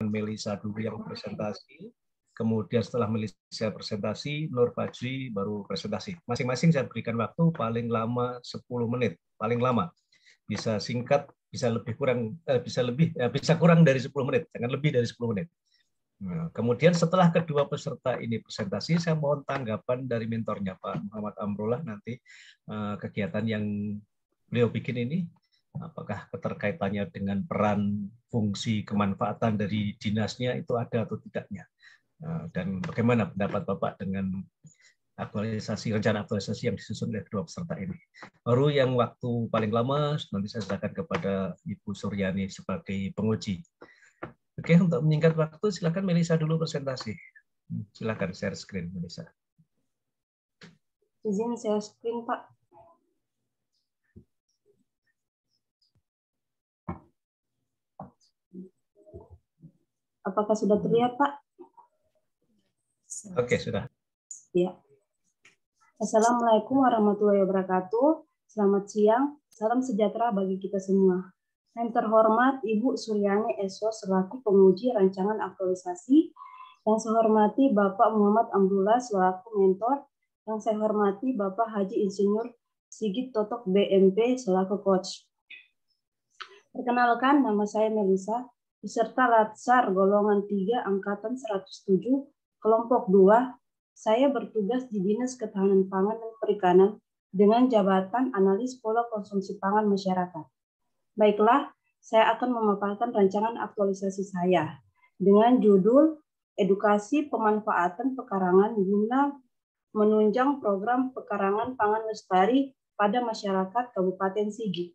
Melisa dulu yang presentasi. Kemudian setelah Melisa presentasi, Nur Fajri baru presentasi. Masing-masing saya berikan waktu paling lama 10 menit, paling lama. Bisa singkat, bisa lebih kurang, bisa kurang dari 10 menit, jangan lebih dari 10 menit. Nah, kemudian setelah kedua peserta ini presentasi, saya mohon tanggapan dari mentornya Pak Muhammad Amrullah nanti kegiatan yang beliau bikin ini, apakah keterkaitannya dengan peran, fungsi, kemanfaatan dari dinasnya itu ada atau tidaknya. Dan bagaimana pendapat Bapak dengan rencana aktualisasi yang disusun oleh kedua peserta ini. Baru yang waktu paling lama nanti saya serahkan kepada Ibu Suryani sebagai penguji. Oke, untuk menyingkat waktu, silakan Melisa dulu presentasi. Silakan share screen, Melisa. Izin share screen, Pak. Apakah sudah terlihat, Pak? Oke, sudah. Ya. Assalamualaikum warahmatullahi wabarakatuh. Selamat siang, salam sejahtera bagi kita semua. Yang terhormat Ibu Suryani SO selaku penguji rancangan aktualisasi, yang saya hormati Bapak Muhammad Amrullah selaku mentor, yang saya hormati Bapak Haji Insinyur Sigit Totok BMP selaku coach. Perkenalkan, nama saya Melisa, peserta Latsar golongan 3 angkatan 107, kelompok 2. Saya bertugas di Dinas Ketahanan Pangan dan Perikanan dengan jabatan analis pola konsumsi pangan masyarakat. Baiklah, saya akan memaparkan rancangan aktualisasi saya dengan judul Edukasi Pemanfaatan Pekarangan guna menunjang program pekarangan pangan lestari pada masyarakat Kabupaten Sigi.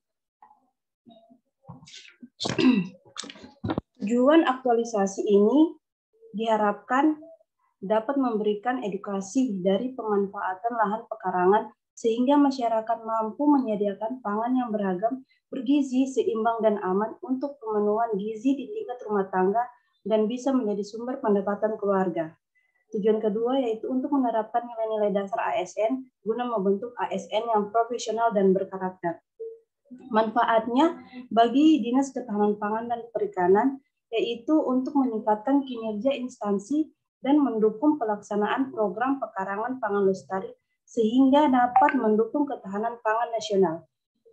Tujuan aktualisasi ini diharapkan dapat memberikan edukasi dari pemanfaatan lahan pekarangan sehingga masyarakat mampu menyediakan pangan yang beragam, bergizi, seimbang, dan aman untuk pemenuhan gizi di tingkat rumah tangga dan bisa menjadi sumber pendapatan keluarga. Tujuan kedua yaitu untuk menerapkan nilai-nilai dasar ASN guna membentuk ASN yang profesional dan berkarakter. Manfaatnya bagi Dinas Ketahanan Pangan dan Perikanan yaitu untuk meningkatkan kinerja instansi dan mendukung pelaksanaan program pekarangan pangan lestari sehingga dapat mendukung ketahanan pangan nasional.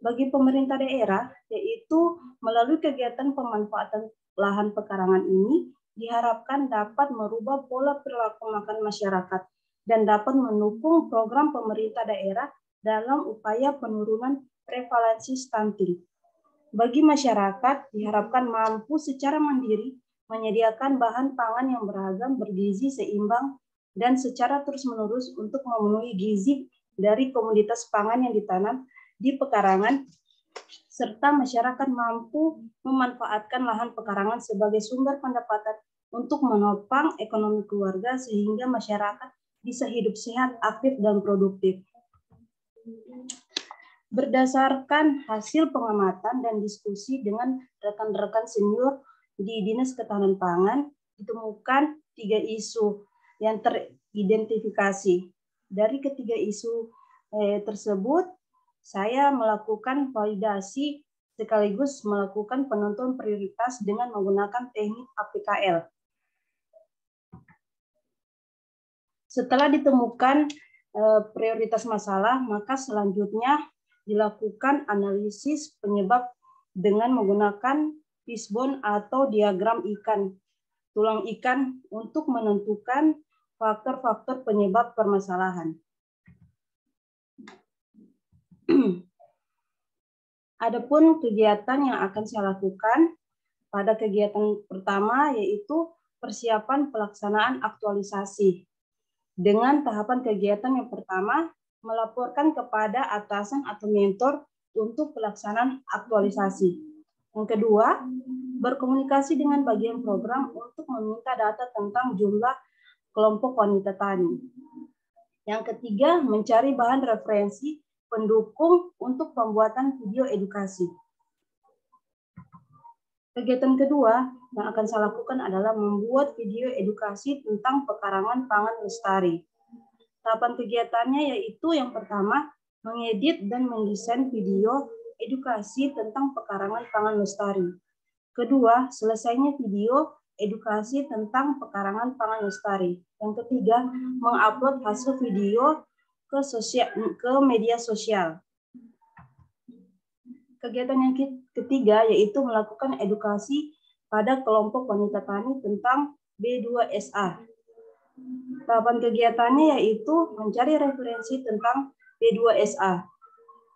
Bagi pemerintah daerah, yaitu melalui kegiatan pemanfaatan lahan pekarangan ini, diharapkan dapat merubah pola perilaku makan masyarakat dan dapat mendukung program pemerintah daerah dalam upaya penurunan prevalensi stunting. Bagi masyarakat, diharapkan mampu secara mandiri menyediakan bahan pangan yang beragam, bergizi, seimbang, dan secara terus-menerus untuk memenuhi gizi dari komoditas pangan yang ditanam di pekarangan, serta masyarakat mampu memanfaatkan lahan pekarangan sebagai sumber pendapatan untuk menopang ekonomi keluarga sehingga masyarakat bisa hidup sehat, aktif, dan produktif. Berdasarkan hasil pengamatan dan diskusi dengan rekan-rekan senior di Dinas Ketahanan Pangan, ditemukan 3 isu yang teridentifikasi. Dari ketiga isu tersebut, saya melakukan validasi sekaligus melakukan penentuan prioritas dengan menggunakan teknik APKL. Setelah ditemukan prioritas masalah, maka selanjutnya dilakukan analisis penyebab dengan menggunakan fishbone atau diagram ikan, tulang ikan untuk menentukan faktor-faktor penyebab permasalahan. Adapun kegiatan yang akan saya lakukan pada kegiatan pertama yaitu persiapan pelaksanaan aktualisasi. Dengan tahapan kegiatan yang pertama, melaporkan kepada atasan atau mentor untuk pelaksanaan aktualisasi. Yang kedua, berkomunikasi dengan bagian program untuk meminta data tentang jumlah kelompok wanita tani. Yang ketiga, mencari bahan referensi pendukung untuk pembuatan video edukasi. Kegiatan kedua yang akan saya lakukan adalah membuat video edukasi tentang pekarangan pangan lestari. Tahapan kegiatannya yaitu yang pertama, mengedit dan mendesain video edukasi tentang pekarangan pangan lestari. Kedua, selesainya video edukasi tentang pekarangan pangan lestari. Yang ketiga, mengupload hasil video ke media sosial. Kegiatan yang ketiga yaitu melakukan edukasi pada kelompok wanita tani tentang B2SA. Tahapan kegiatannya yaitu mencari referensi tentang B2SA.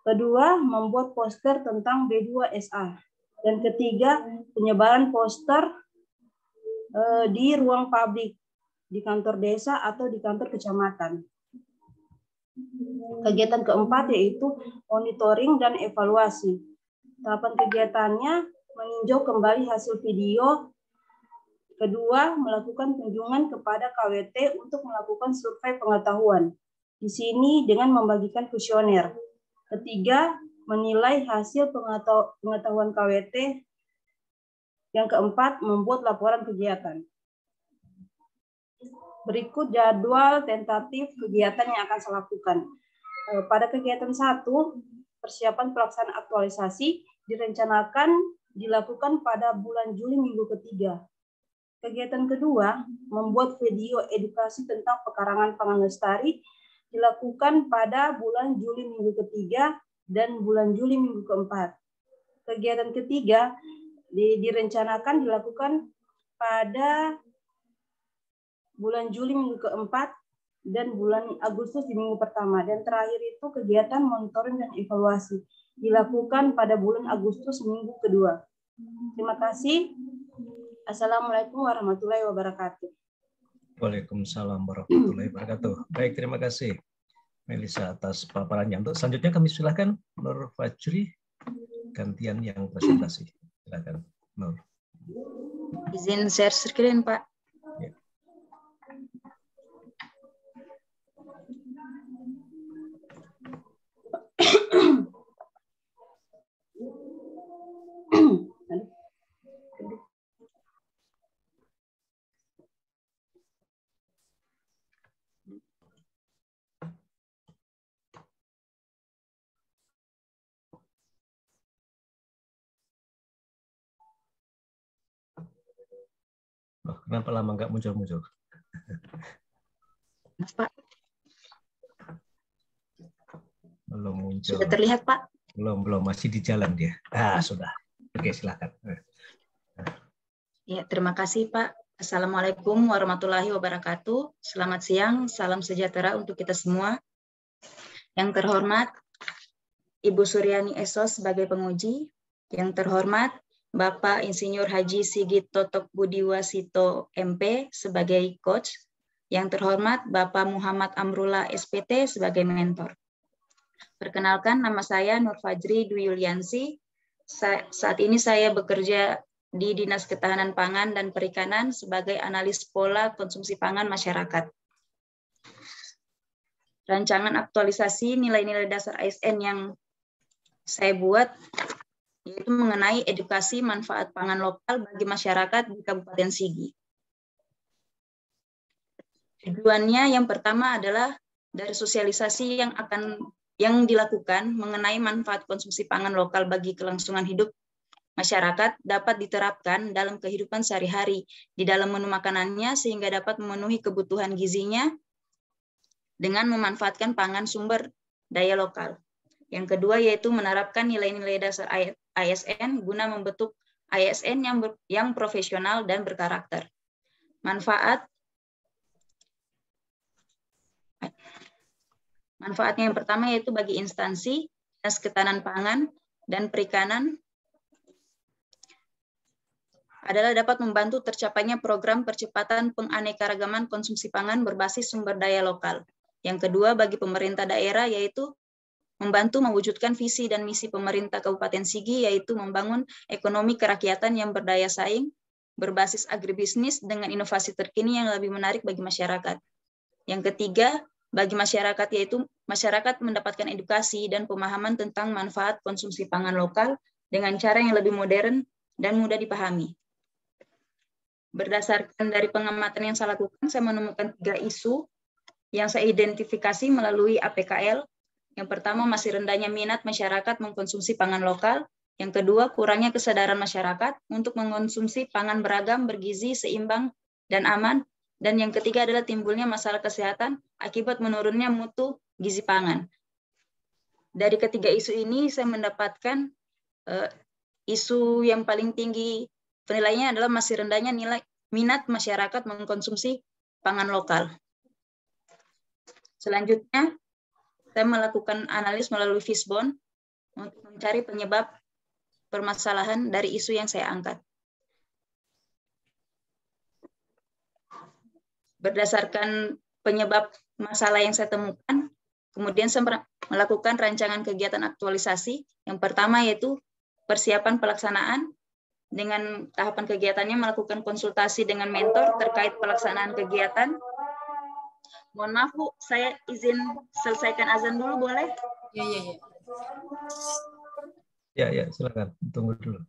Kedua, membuat poster tentang B2SA. Dan ketiga, penyebaran poster di ruang publik, di kantor desa atau di kantor kecamatan. Kegiatan keempat yaitu monitoring dan evaluasi. Tahapan kegiatannya meninjau kembali hasil video. Kedua, melakukan kunjungan kepada KWT untuk melakukan survei pengetahuan. Di sini dengan membagikan kuesioner. Ketiga, menilai hasil pengetahuan KWT. Yang keempat, membuat laporan kegiatan. Berikut jadwal tentatif kegiatan yang akan saya lakukan. Pada kegiatan 1, persiapan pelaksanaan aktualisasi direncanakan dilakukan pada bulan Juli minggu ketiga. Kegiatan kedua, membuat video edukasi tentang pekarangan pangan lestari dilakukan pada bulan Juli minggu ketiga dan bulan Juli minggu keempat. Kegiatan ketiga direncanakan dilakukan pada bulan Juli minggu keempat dan bulan Agustus di minggu pertama. Dan terakhir itu kegiatan monitoring dan evaluasi dilakukan pada bulan Agustus minggu kedua. Terima kasih. Assalamualaikum warahmatullahi wabarakatuh. Waalaikumsalam warahmatullahi wabarakatuh. Baik, terima kasih Melisa atas paparannya. Untuk selanjutnya kami silakan Nur Fajri, gantian yang presentasi. Silakan Nur. Izin share screen, Pak. Ya. Oh, kenapa lama nggak muncul-muncul? Pak. Belum muncul. Sudah terlihat, Pak? Belum, masih di jalan dia. Sudah. Oke, silakan. Ya, terima kasih, Pak. Assalamualaikum warahmatullahi wabarakatuh. Selamat siang, salam sejahtera untuk kita semua. Yang terhormat, Ibu Suryani Esos sebagai penguji. Yang terhormat, Bapak Insinyur Haji Sigit Totok Budiwasito MP sebagai coach. Yang terhormat, Bapak Muhammad Amrullah SPT sebagai mentor. Perkenalkan, nama saya Nur Fajri Dwi Yuliansi. Saat ini saya bekerja di Dinas Ketahanan Pangan dan Perikanan sebagai analis pola konsumsi pangan masyarakat. Rancangan aktualisasi nilai-nilai dasar ASN yang saya buat yaitu mengenai edukasi manfaat pangan lokal bagi masyarakat di Kabupaten Sigi. Tujuannya yang pertama adalah dari sosialisasi yang dilakukan mengenai manfaat konsumsi pangan lokal bagi kelangsungan hidup masyarakat dapat diterapkan dalam kehidupan sehari-hari di dalam menu makanannya sehingga dapat memenuhi kebutuhan gizinya dengan memanfaatkan pangan sumber daya lokal. Yang kedua yaitu menerapkan nilai-nilai dasar ASN guna membentuk ASN yang profesional dan berkarakter. Manfaatnya yang pertama yaitu bagi instansi, Dinas Ketahanan Pangan dan Perikanan adalah dapat membantu tercapainya program percepatan penganekaragaman konsumsi pangan berbasis sumber daya lokal. Yang kedua bagi pemerintah daerah yaitu membantu mewujudkan visi dan misi pemerintah Kabupaten Sigi yaitu membangun ekonomi kerakyatan yang berdaya saing, berbasis agribisnis dengan inovasi terkini yang lebih menarik bagi masyarakat. Yang ketiga, bagi masyarakat yaitu masyarakat mendapatkan edukasi dan pemahaman tentang manfaat konsumsi pangan lokal dengan cara yang lebih modern dan mudah dipahami. Berdasarkan dari pengamatan yang saya lakukan, saya menemukan 3 isu yang saya identifikasi melalui APKL. Yang pertama, masih rendahnya minat masyarakat mengkonsumsi pangan lokal. Yang kedua, kurangnya kesadaran masyarakat untuk mengonsumsi pangan beragam, bergizi, seimbang, dan aman. Dan yang ketiga adalah timbulnya masalah kesehatan akibat menurunnya mutu gizi pangan. Dari ketiga isu ini, saya mendapatkan isu yang paling tinggi penilaiannya adalah masih rendahnya nilai minat masyarakat mengkonsumsi pangan lokal. Selanjutnya, saya melakukan analis melalui Fishbone untuk mencari penyebab permasalahan dari isu yang saya angkat. Berdasarkan penyebab masalah yang saya temukan, kemudian saya melakukan rancangan kegiatan aktualisasi. Yang pertama yaitu persiapan pelaksanaan. Dengan tahapan kegiatannya melakukan konsultasi dengan mentor terkait pelaksanaan kegiatan. Mohon maaf Bu, saya izin selesaikan azan dulu boleh? Ya, silakan. Tunggu dulu.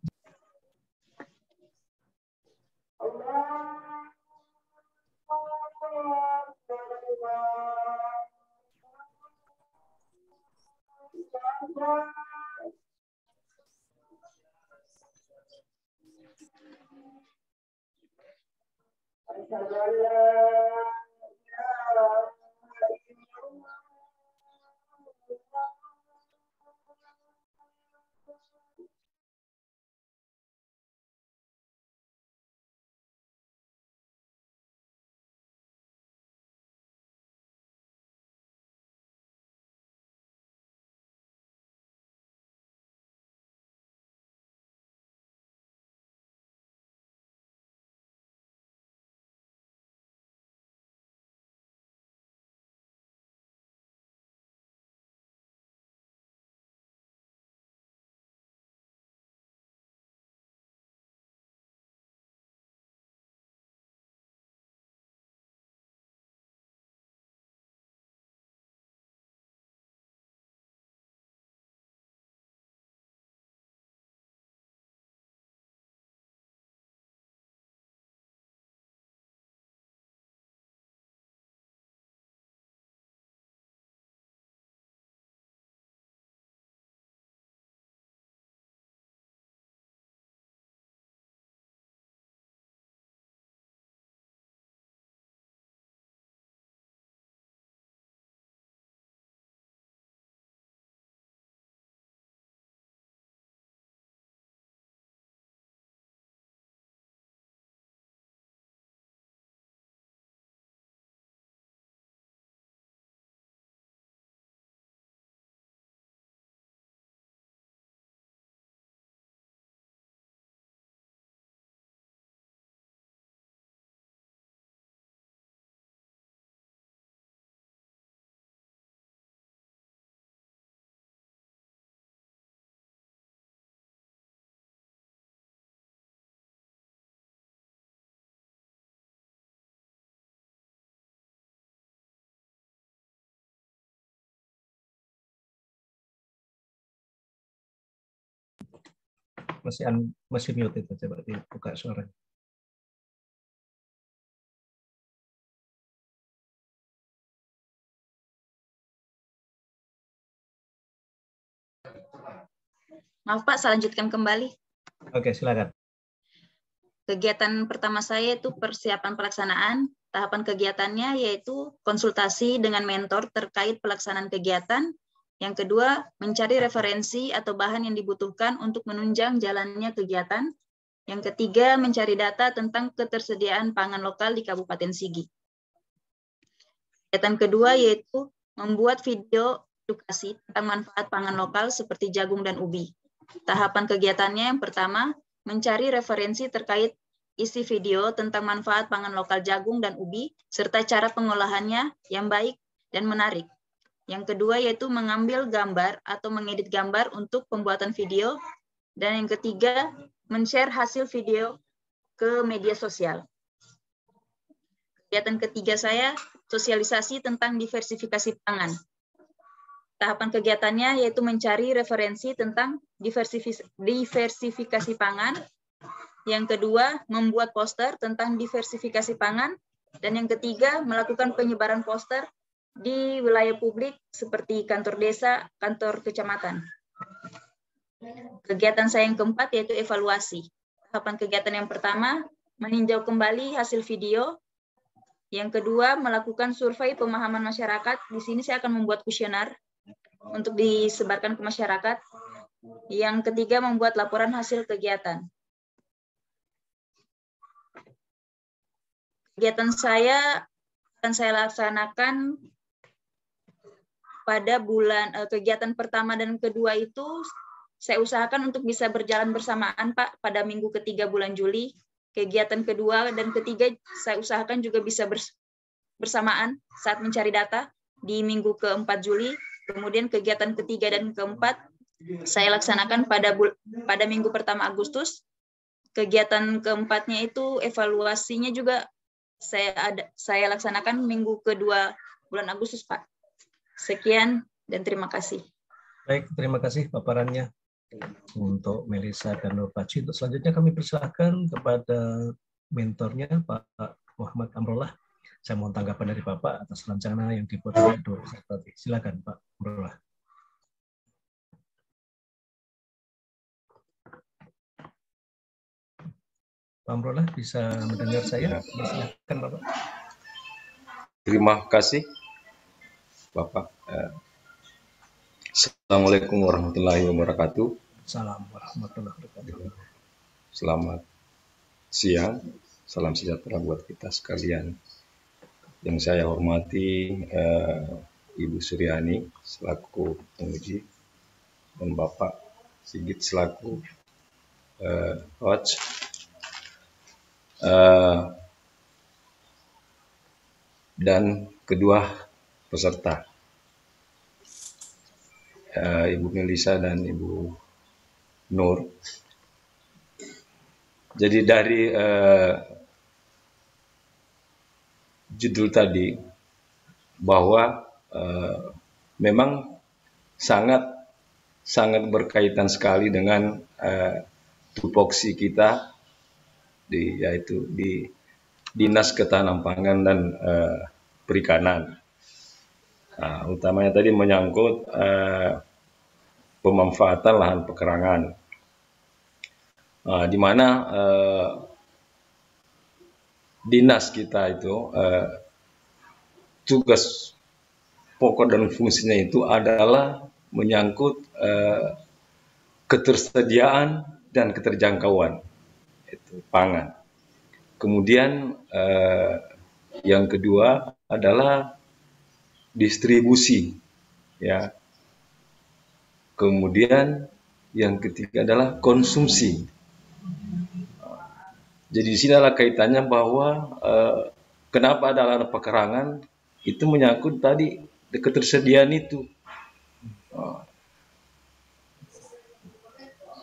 Masih mute itu, coba dibuka suaranya. Maaf Pak, saya lanjutkan kembali. Oke, silakan. Kegiatan pertama saya itu persiapan pelaksanaan. Tahapan kegiatannya yaitu konsultasi dengan mentor terkait pelaksanaan kegiatan. Yang kedua, mencari referensi atau bahan yang dibutuhkan untuk menunjang jalannya kegiatan. Yang ketiga, mencari data tentang ketersediaan pangan lokal di Kabupaten Sigi. Kegiatan kedua yaitu membuat video edukasi tentang manfaat pangan lokal seperti jagung dan ubi. Tahapan kegiatannya yang pertama, mencari referensi terkait isi video tentang manfaat pangan lokal jagung dan ubi, serta cara pengolahannya yang baik dan menarik. Yang kedua yaitu mengambil gambar atau mengedit gambar untuk pembuatan video. Dan yang ketiga, men-share hasil video ke media sosial. Kegiatan ketiga saya, sosialisasi tentang diversifikasi pangan. Tahapan kegiatannya yaitu mencari referensi tentang diversifikasi pangan. Yang kedua, membuat poster tentang diversifikasi pangan. Dan yang ketiga, melakukan penyebaran poster di wilayah publik seperti kantor desa, kantor kecamatan. Kegiatan saya yang keempat yaitu evaluasi. Tahapan kegiatan yang pertama, meninjau kembali hasil video. Yang kedua, melakukan survei pemahaman masyarakat. Di sini saya akan membuat kuesioner untuk disebarkan ke masyarakat. Yang ketiga, membuat laporan hasil kegiatan. Kegiatan saya akan saya laksanakan pada kegiatan pertama dan kedua itu saya usahakan untuk bisa berjalan bersamaan, Pak, pada minggu ketiga bulan Juli. Kegiatan kedua dan ketiga saya usahakan juga bisa bersamaan saat mencari data di minggu keempat Juli. Kemudian kegiatan ketiga dan keempat saya laksanakan pada minggu pertama Agustus. Kegiatan keempatnya itu evaluasinya juga saya laksanakan minggu kedua bulan Agustus, Pak. Sekian dan terima kasih. Baik, terima kasih paparannya untuk Melissa dan Nur Fajri. Untuk selanjutnya kami persilahkan kepada mentornya Pak Muhammad Amrullah. Saya mohon tanggapan dari Bapak atas rencana yang dibuat oleh dua peserta. Silakan Pak Amrullah. Pak Amrullah bisa mendengar saya? Silakan Bapak. Terima kasih Bapak. Assalamualaikum warahmatullahi wabarakatuh. Assalamualaikum warahmatullahi wabarakatuh. Selamat siang, salam sejahtera buat kita sekalian. Yang saya hormati Ibu Suryani selaku penguji dan Bapak Sigit selaku coach. Dan kedua peserta, Ibu Melissa dan Ibu Nur. Jadi dari judul tadi bahwa memang sangat berkaitan sekali dengan tupoksi kita yaitu di Dinas Ketahanan Pangan dan Perikanan. Nah, utamanya tadi menyangkut pemanfaatan lahan pekerangan, di mana dinas kita itu tugas pokok dan fungsinya itu adalah menyangkut ketersediaan dan keterjangkauan itu pangan. Kemudian yang kedua adalah distribusi, ya. Kemudian yang ketiga adalah konsumsi. Jadi di sini adalah kaitannya bahwa kenapa ada lahan pekarangan itu menyangkut tadi ketersediaan itu.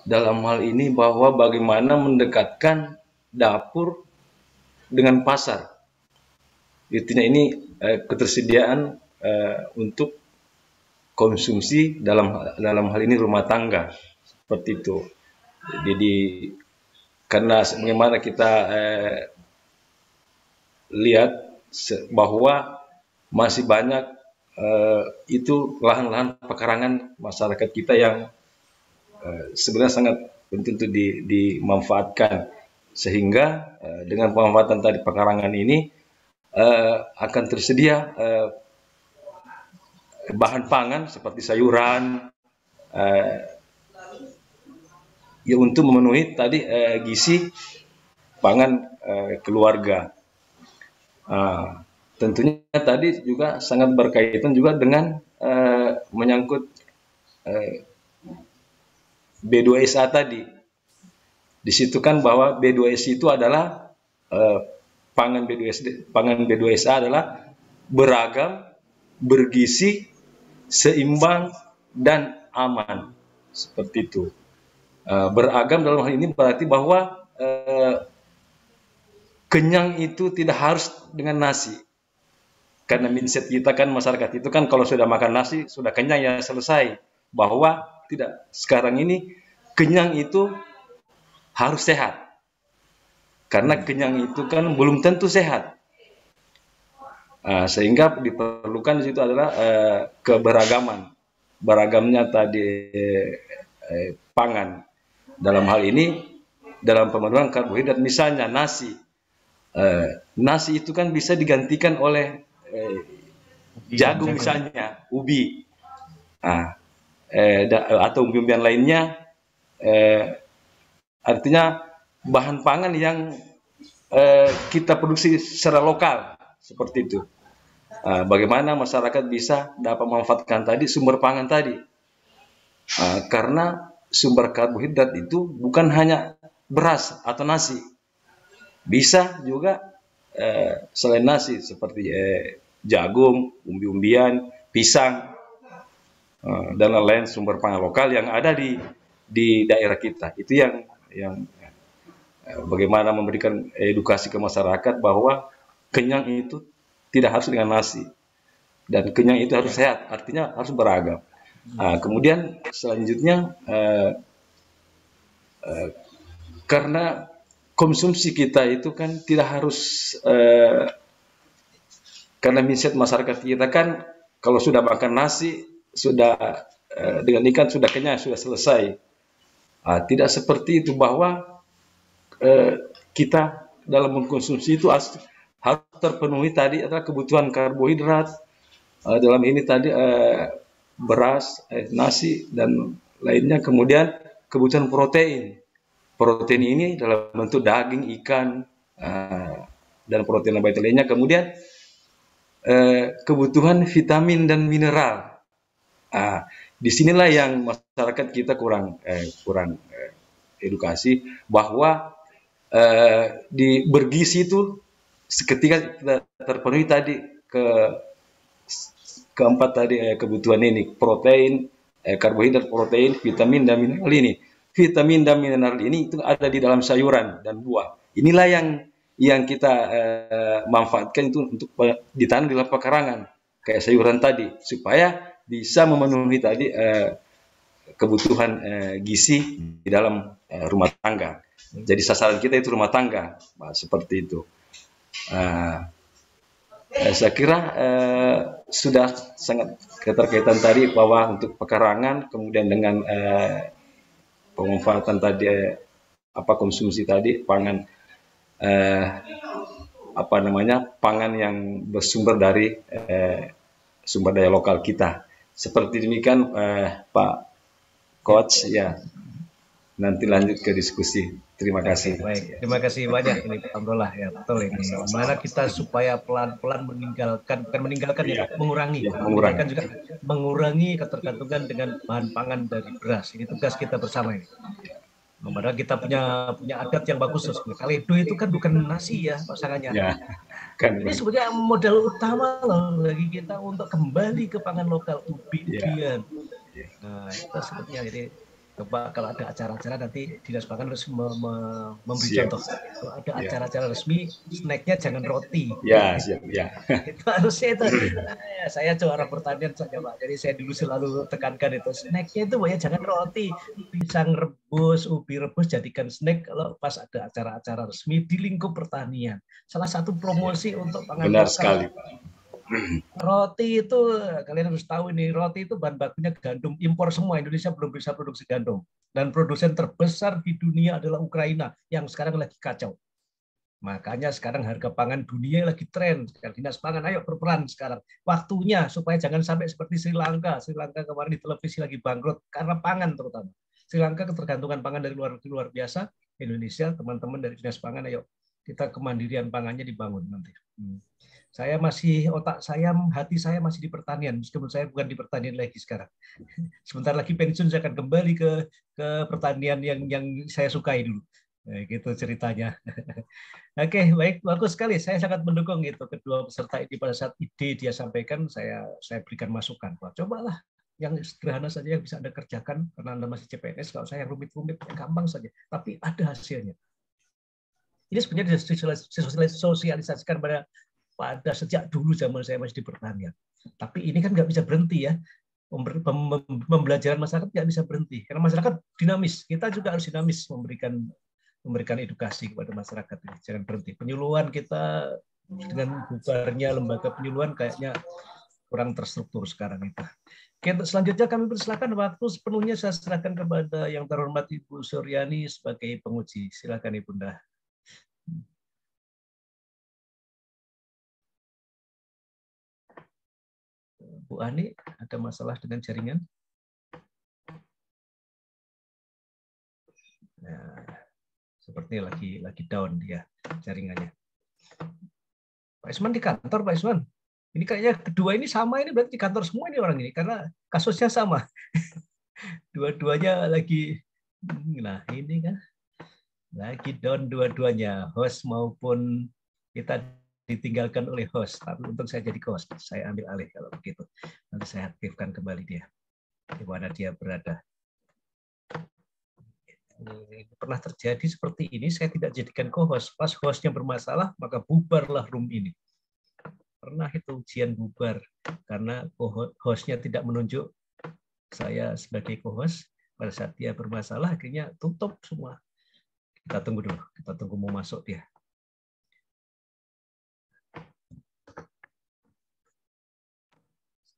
Dalam hal ini bahwa bagaimana mendekatkan dapur dengan pasar. Intinya ini ketersediaan untuk konsumsi dalam hal ini rumah tangga seperti itu. Jadi karena bagaimana kita lihat bahwa masih banyak itu lahan-lahan pekarangan masyarakat kita yang sebenarnya sangat penting untuk dimanfaatkan, sehingga dengan pemanfaatan tadi pekarangan ini akan tersedia bahan pangan seperti sayuran ya untuk memenuhi tadi gizi pangan keluarga. Tentunya tadi juga sangat berkaitan juga dengan menyangkut B2SA tadi. Di situ kan bahwa B2SA itu adalah pangan B2SA adalah beragam, bergizi, seimbang dan aman. Seperti itu. Beragam dalam hal ini berarti bahwa kenyang itu tidak harus dengan nasi. Karena mindset kita kan masyarakat itu kan kalau sudah makan nasi sudah kenyang ya selesai. Bahwa tidak, sekarang ini kenyang itu harus sehat. Karena kenyang itu kan belum tentu sehat. Sehingga diperlukan di situ adalah keberagaman. Beragamnya tadi pangan. Dalam hal ini, dalam pemenuhan karbohidrat, misalnya nasi. Nasi itu kan bisa digantikan oleh jagung misalnya, ubi, atau umbi-umbian lainnya. Artinya bahan pangan yang kita produksi secara lokal, seperti itu. Bagaimana masyarakat bisa dapat memanfaatkan tadi sumber pangan tadi, karena sumber karbohidrat itu bukan hanya beras atau nasi, bisa juga selain nasi seperti jagung, umbi-umbian, pisang, dan lain-lain sumber pangan lokal yang ada di daerah kita. Itu yang bagaimana memberikan edukasi ke masyarakat bahwa kenyang itu tidak harus dengan nasi, dan kenyang itu harus sehat, artinya harus beragam. Kemudian selanjutnya, karena konsumsi kita itu kan tidak harus, karena mindset masyarakat kita kan kalau sudah makan nasi, sudah dengan ikan sudah kenyang, sudah selesai. Tidak seperti itu, bahwa kita dalam mengkonsumsi itu harus terpenuhi tadi adalah kebutuhan karbohidrat, dalam ini tadi beras, nasi, dan lainnya. Kemudian kebutuhan protein. Protein ini dalam bentuk daging, ikan, dan protein lainnya. Kemudian kebutuhan vitamin dan mineral. Disinilah yang masyarakat kita kurang edukasi, bahwa di bergizi itu ketika kita terpenuhi tadi keempat tadi kebutuhan ini, protein, karbohidrat, protein, vitamin dan mineral ini. Vitamin dan mineral ini itu ada di dalam sayuran dan buah. Inilah yang kita manfaatkan itu untuk ditanam di dalam pekarangan kayak sayuran tadi, supaya bisa memenuhi tadi kebutuhan gizi di dalam rumah tangga. Jadi sasaran kita itu rumah tangga, seperti itu. Saya kira sudah sangat keterkaitan tadi bahwa untuk pekarangan, kemudian dengan pemanfaatan tadi konsumsi tadi pangan, pangan yang bersumber dari sumber daya lokal kita. Seperti demikian Pak Coach, ya. Nanti lanjut ke diskusi. Terima kasih. Baik, terima kasih banyak ini Pak Abdullah, ya betul ini. Gimana kita supaya pelan-pelan mengurangi ketergantungan dengan bahan pangan dari beras. Ini tugas kita bersama ini. Padahal kita punya adat yang bagus. Kaledo itu kan bukan nasi ya pasangannya. Ya, kan. Ini sebenarnya modal utama loh bagi kita untuk kembali ke pangan lokal, ubi-ubian. Ya. Nah, itu sebetulnya ini. Coba kalau ada acara-acara nanti Dinas Pangan harus memberi contoh. Kalau ada acara-acara resmi, snacknya jangan roti. Ya, siap. Ya. Itu harusnya itu. Saya juara pertanian saja Pak. Jadi saya dulu selalu tekankan itu. Snacknya itu banyak jangan roti. Pisang rebus, ubi rebus jadikan snack kalau pas ada acara-acara resmi di lingkup pertanian. Salah satu promosi untuk pangan lokal. Benar sekali Pak. Roti itu kalian harus tahu ini, roti itu bahan bakunya gandum impor semua. Indonesia belum bisa produksi gandum, dan produsen terbesar di dunia adalah Ukraina yang sekarang lagi kacau. Makanya sekarang harga pangan dunia lagi tren. Dinas Pangan ayo berperan sekarang. Waktunya supaya jangan sampai seperti Sri Lanka. Sri Lanka kemarin di televisi lagi bangkrut karena pangan terutama. Sri Lanka ketergantungan pangan dari luar biasa. Indonesia teman-teman dari Dinas Pangan ayo kita kemandirian pangannya dibangun nanti. Saya masih, hati saya masih di pertanian, meskipun saya bukan di pertanian lagi sekarang. Sebentar lagi pensiun, saya akan kembali ke pertanian yang saya sukai dulu. Nah, gitu ceritanya. Oke, baik, bagus sekali. Saya sangat mendukung itu kedua peserta ini. Pada saat ide dia sampaikan, saya berikan masukan. Cobalah yang sederhana saja yang bisa Anda kerjakan, karena Anda masih CPNS. Kalau saya yang rumit-rumit, gampang saja. Tapi ada hasilnya. Ini sebenarnya disosialisasikan pada sejak dulu zaman saya masih di pertanian. Tapi ini kan nggak bisa berhenti ya. Pembelajaran masyarakat nggak bisa berhenti. Karena masyarakat dinamis. Kita juga harus dinamis memberikan edukasi kepada masyarakat ini. Jangan berhenti. Penyuluhan kita dengan bubarnya lembaga penyuluhan kayaknya kurang terstruktur sekarang itu. Oke, selanjutnya kami persilakan, waktu sepenuhnya saya serahkan kepada yang terhormat Ibu Suryani sebagai penguji. Silakan Ibunda. Bu Ani, ada masalah dengan jaringan? Nah, seperti lagi down dia jaringannya. Pak Isman di kantor, Pak Isman. Ini kayaknya kedua ini sama, ini berarti di kantor semua ini orang ini karena kasusnya sama. Dua-duanya lagi, nah ini kan lagi down dua-duanya, host maupun kita ditinggalkan oleh host. Tapi untuk saya jadi host, saya ambil alih kalau begitu. Nanti saya aktifkan kembali dia di mana dia berada. Ini pernah terjadi seperti ini, saya tidak jadikan co-host. Pas hostnya bermasalah, maka bubarlah room ini. Pernah itu ujian bubar karena hostnya tidak menunjuk saya sebagai co-host. Pada saat dia bermasalah, akhirnya tutup semua. Kita tunggu dulu, kita tunggu mau masuk dia.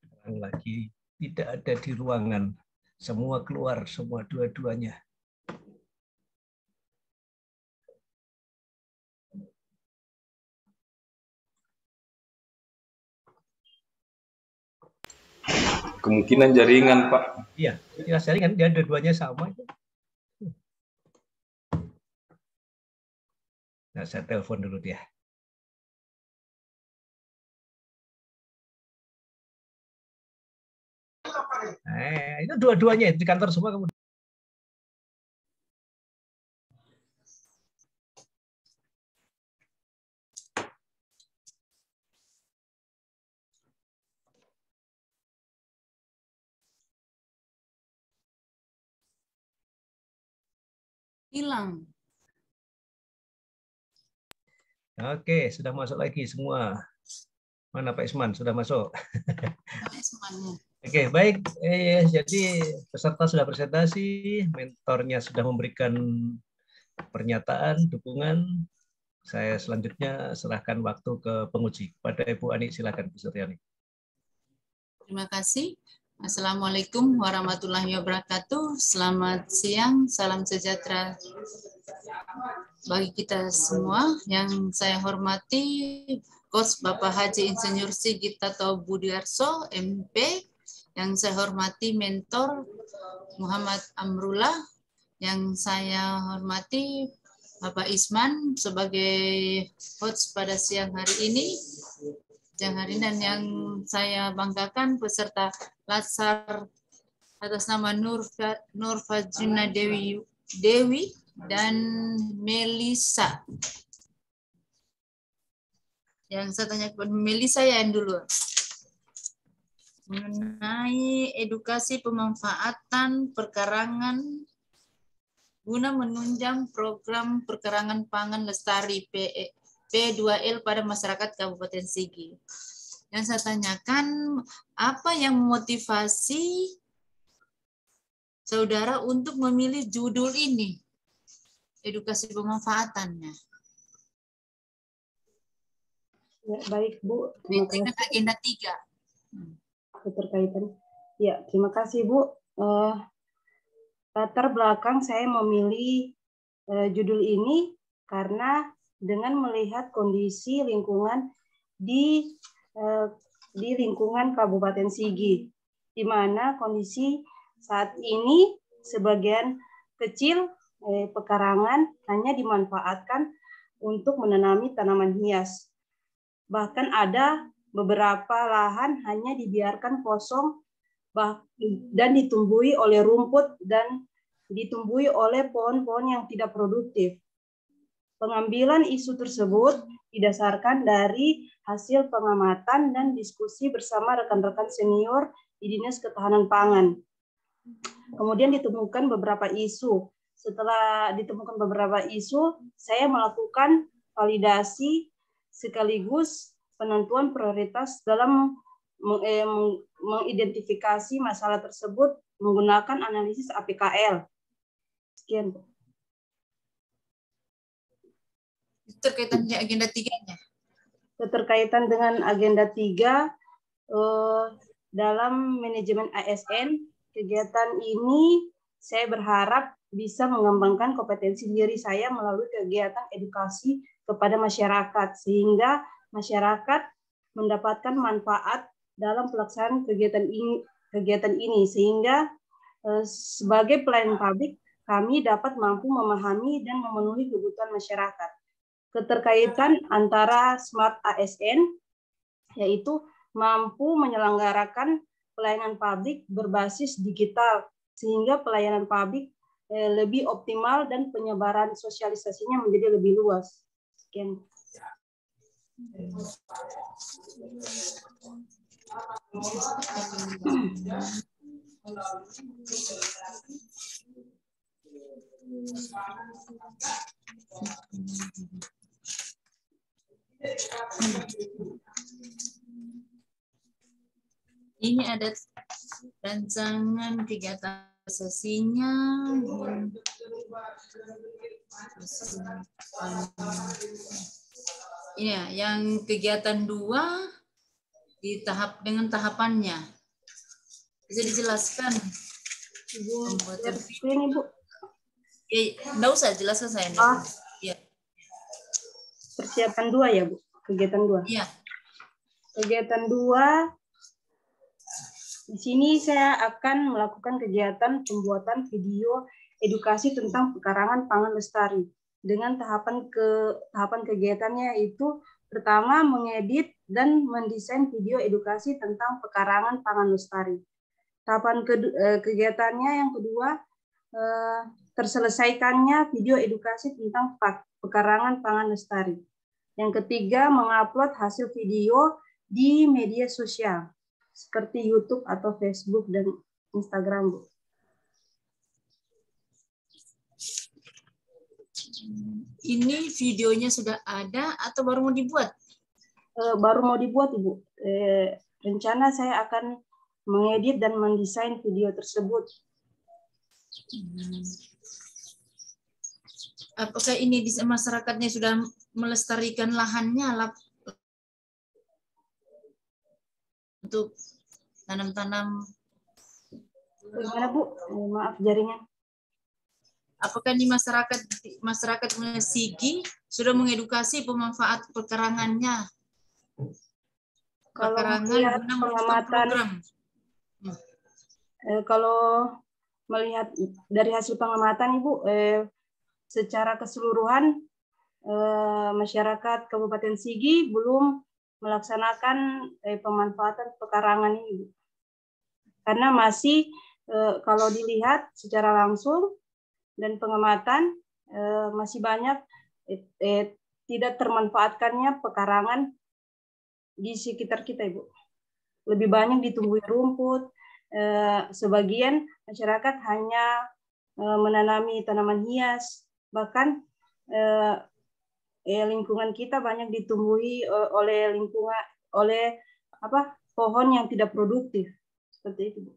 Sekarang lagi tidak ada di ruangan, semua keluar, semua dua-duanya. Kemungkinan jaringan, Pak. Iya, jaringan dia dua-duanya sama. Nah, saya telepon dulu dia. Itu dua-duanya di kantor semua kemudian. Hilang. Oke, sudah masuk lagi semua. Mana Pak Isman? Sudah masuk. Oke, baik. Jadi peserta sudah presentasi, mentornya sudah memberikan pernyataan, dukungan. Saya selanjutnya serahkan waktu ke penguji. Pada Ibu Ani, silakan Bu Suryani. Terima kasih. Assalamualaikum warahmatullahi wabarakatuh. Selamat siang, salam sejahtera bagi kita semua. Yang saya hormati Coach Bapak Haji Insinyur Sigit Tato Budiarso, MP. Yang saya hormati mentor Muhammad Amrullah. Yang saya hormati Bapak Isman sebagai coach pada siang hari ini. Dan yang saya banggakan peserta Latsar atas nama Nur Fajrina Dewi dan Melisa. Yang saya tanya kepada Melisa ya dulu mengenai edukasi pemanfaatan perkarangan guna menunjang program perkarangan pangan lestari P2L pada masyarakat Kabupaten Sigi. Yang saya tanyakan, apa yang memotivasi saudara untuk memilih judul ini? Edukasi pemanfaatannya. Ya, baik Bu. Dengan agenda 3. Keterkaitan. Ya, terima kasih Bu. Latar belakang saya memilih judul ini karena dengan melihat kondisi lingkungan di lingkungan Kabupaten Sigi, di mana kondisi saat ini sebagian kecil pekarangan hanya dimanfaatkan untuk menanami tanaman hias. Bahkan ada beberapa lahan hanya dibiarkan kosong dan ditumbuhi oleh rumput dan ditumbuhi oleh pohon-pohon yang tidak produktif. Pengambilan isu tersebut didasarkan dari hasil pengamatan dan diskusi bersama rekan-rekan senior di Dinas Ketahanan Pangan. Kemudian ditemukan beberapa isu. Setelah ditemukan beberapa isu, saya melakukan validasi sekaligus penentuan prioritas dalam mengidentifikasi masalah tersebut menggunakan analisis APKL. Sekian. Terkaitan dengan agenda 3-nya. Keterkaitan dengan agenda 3, dalam manajemen ASN. Kegiatan ini saya berharap bisa mengembangkan kompetensi diri saya melalui kegiatan edukasi kepada masyarakat, sehingga masyarakat mendapatkan manfaat dalam pelaksanaan kegiatan ini, sehingga sebagai pelayan publik kami dapat mampu memahami dan memenuhi kebutuhan masyarakat. Keterkaitan antara Smart ASN yaitu mampu menyelenggarakan pelayanan publik berbasis digital, sehingga pelayanan publik lebih optimal dan penyebaran sosialisasinya menjadi lebih luas. Sekian. Ini ada rancangan kegiatan sesinya. Iya, yang kegiatan 2 di tahap dengan tahapannya. Bisa dijelaskan? Pembuatan Ini, Bu. Enggak usah jelaskan saya. Ya. Persiapan 2 ya, Bu? Kegiatan 2. Iya. Kegiatan 2, di sini saya akan melakukan kegiatan pembuatan video edukasi tentang pekarangan pangan lestari. Dengan tahapan kegiatannya yaitu pertama mengedit dan mendesain video edukasi tentang pekarangan pangan lestari. Tahapan kegiatannya yang kedua, terselesaikannya video edukasi tentang pekarangan pangan lestari. Yang ketiga, mengupload hasil video di media sosial seperti YouTube atau Facebook dan Instagram, Bu. Ini videonya sudah ada atau baru mau dibuat? Baru mau dibuat, Ibu. Rencana saya akan mengedit dan mendesain video tersebut. Apakah ini di masyarakatnya sudah melestarikan lahannya untuk tanam-tanam? Bagaimana, Bu? Maaf jaringan. Apakah di masyarakat Sigi sudah mengedukasi pemanfaat pekarangannya? Kalau melihat pengamatan, kalau melihat dari hasil pengamatan, Ibu, secara keseluruhan masyarakat Kabupaten Sigi belum melaksanakan pemanfaatan pekarangan ini, Bu. Karena masih kalau dilihat secara langsung dan pengamatan masih banyak tidak termanfaatkannya pekarangan di sekitar kita, Ibu. Lebih banyak ditumbuhi rumput, sebagian masyarakat hanya menanami tanaman hias, bahkan lingkungan kita banyak ditumbuhi oleh pohon yang tidak produktif, seperti itu, Bu.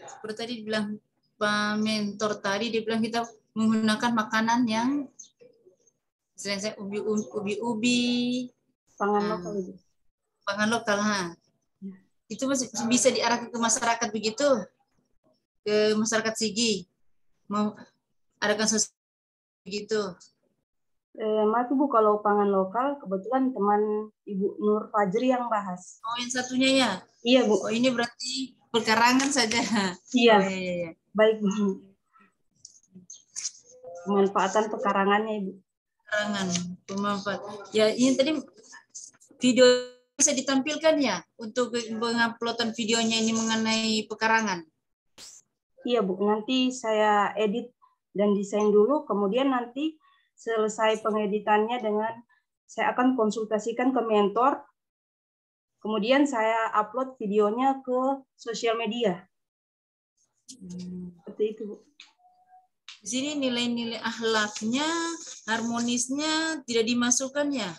Seperti tadi bilang Pak Mentor tadi, dia bilang kita menggunakan makanan yang selain saya ubi-ubi, pangan lokal, Ibu. Pangan lokal, itu masih bisa diarahkan ke masyarakat begitu, ke masyarakat Sigi, mau adakan sesuatu begitu. Maaf, Bu, kalau pangan lokal kebetulan teman Ibu Nur Fajri yang bahas. Oh, yang satunya ya? Iya, Bu. Oh, ini berarti pekarangan saja. Iya. Oh, iya. Baik, Bu. Pemanfaatan pekarangannya, Ibu. Pekarangan, pemanfaat. Ya, ini tadi video bisa ditampilkan ya untuk penguploadan videonya ini mengenai pekarangan. Iya, Bu. Nanti saya edit dan desain dulu, kemudian nanti selesai pengeditannya saya akan konsultasikan ke mentor, kemudian saya upload videonya ke sosial media. Seperti itu, Bu. Di sini nilai-nilai akhlaknya, harmonisnya tidak dimasukkan ya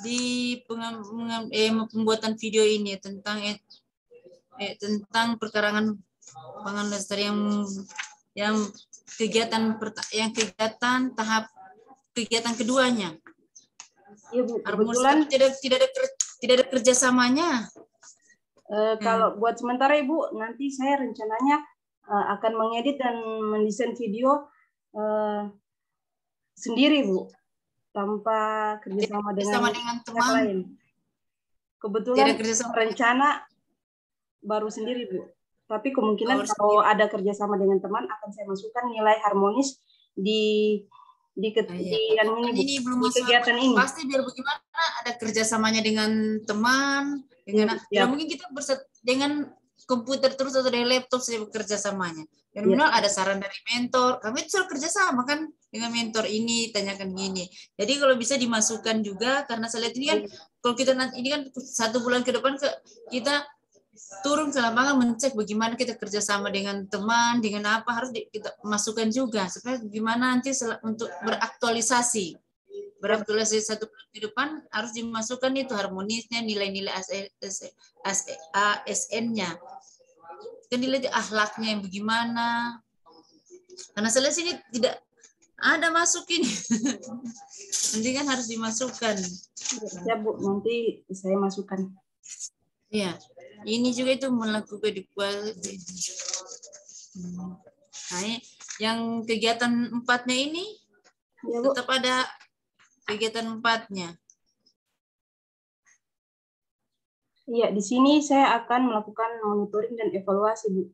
di pembuatan video ini tentang pekarangan pangan lestari yang kegiatan kegiatan keduanya. Iya, Bu. Kebetulan tidak ada tidak ada kerjasamanya. Kalau buat sementara Ibu, nanti saya rencananya akan mengedit dan mendesain video sendiri Bu, tanpa kerjasama dengan teman lain. Kebetulan rencana baru sendiri Bu, tapi kemungkinan kalau ada kerjasama dengan teman akan saya masukkan nilai harmonis di ini belum masuk kegiatan ini. Pasti biar bagaimana ada kerjasamanya dengan teman, dengan mungkin kita dengan komputer terus atau dari laptop saja bekerja samanya. Dan minimal ada saran dari mentor. Kami itu selalu kerja sama kan dengan mentor ini, tanyakan gini. Jadi kalau bisa dimasukkan juga, karena saya lihat ini kan kalau kita nanti ini kan 1 bulan ke depan kita turun ke lapangan mencek bagaimana kita kerjasama dengan teman, dengan apa harus kita masukkan juga supaya gimana nanti untuk beraktualisasi 1 bulan ke depan harus dimasukkan itu harmonisnya, nilai-nilai ASN-nya, kan nilai akhlaknya yang bagaimana, karena saya sini tidak ada masuk ini. Nanti kan harus dimasukkan. Ya Bu, nanti saya masukkan. Iya, ini juga itu melakukan edukasi. Nah, yang kegiatan 4-nya ini ya, tetap ada kegiatan 4-nya. Iya, di sini saya akan melakukan monitoring dan evaluasi Bu.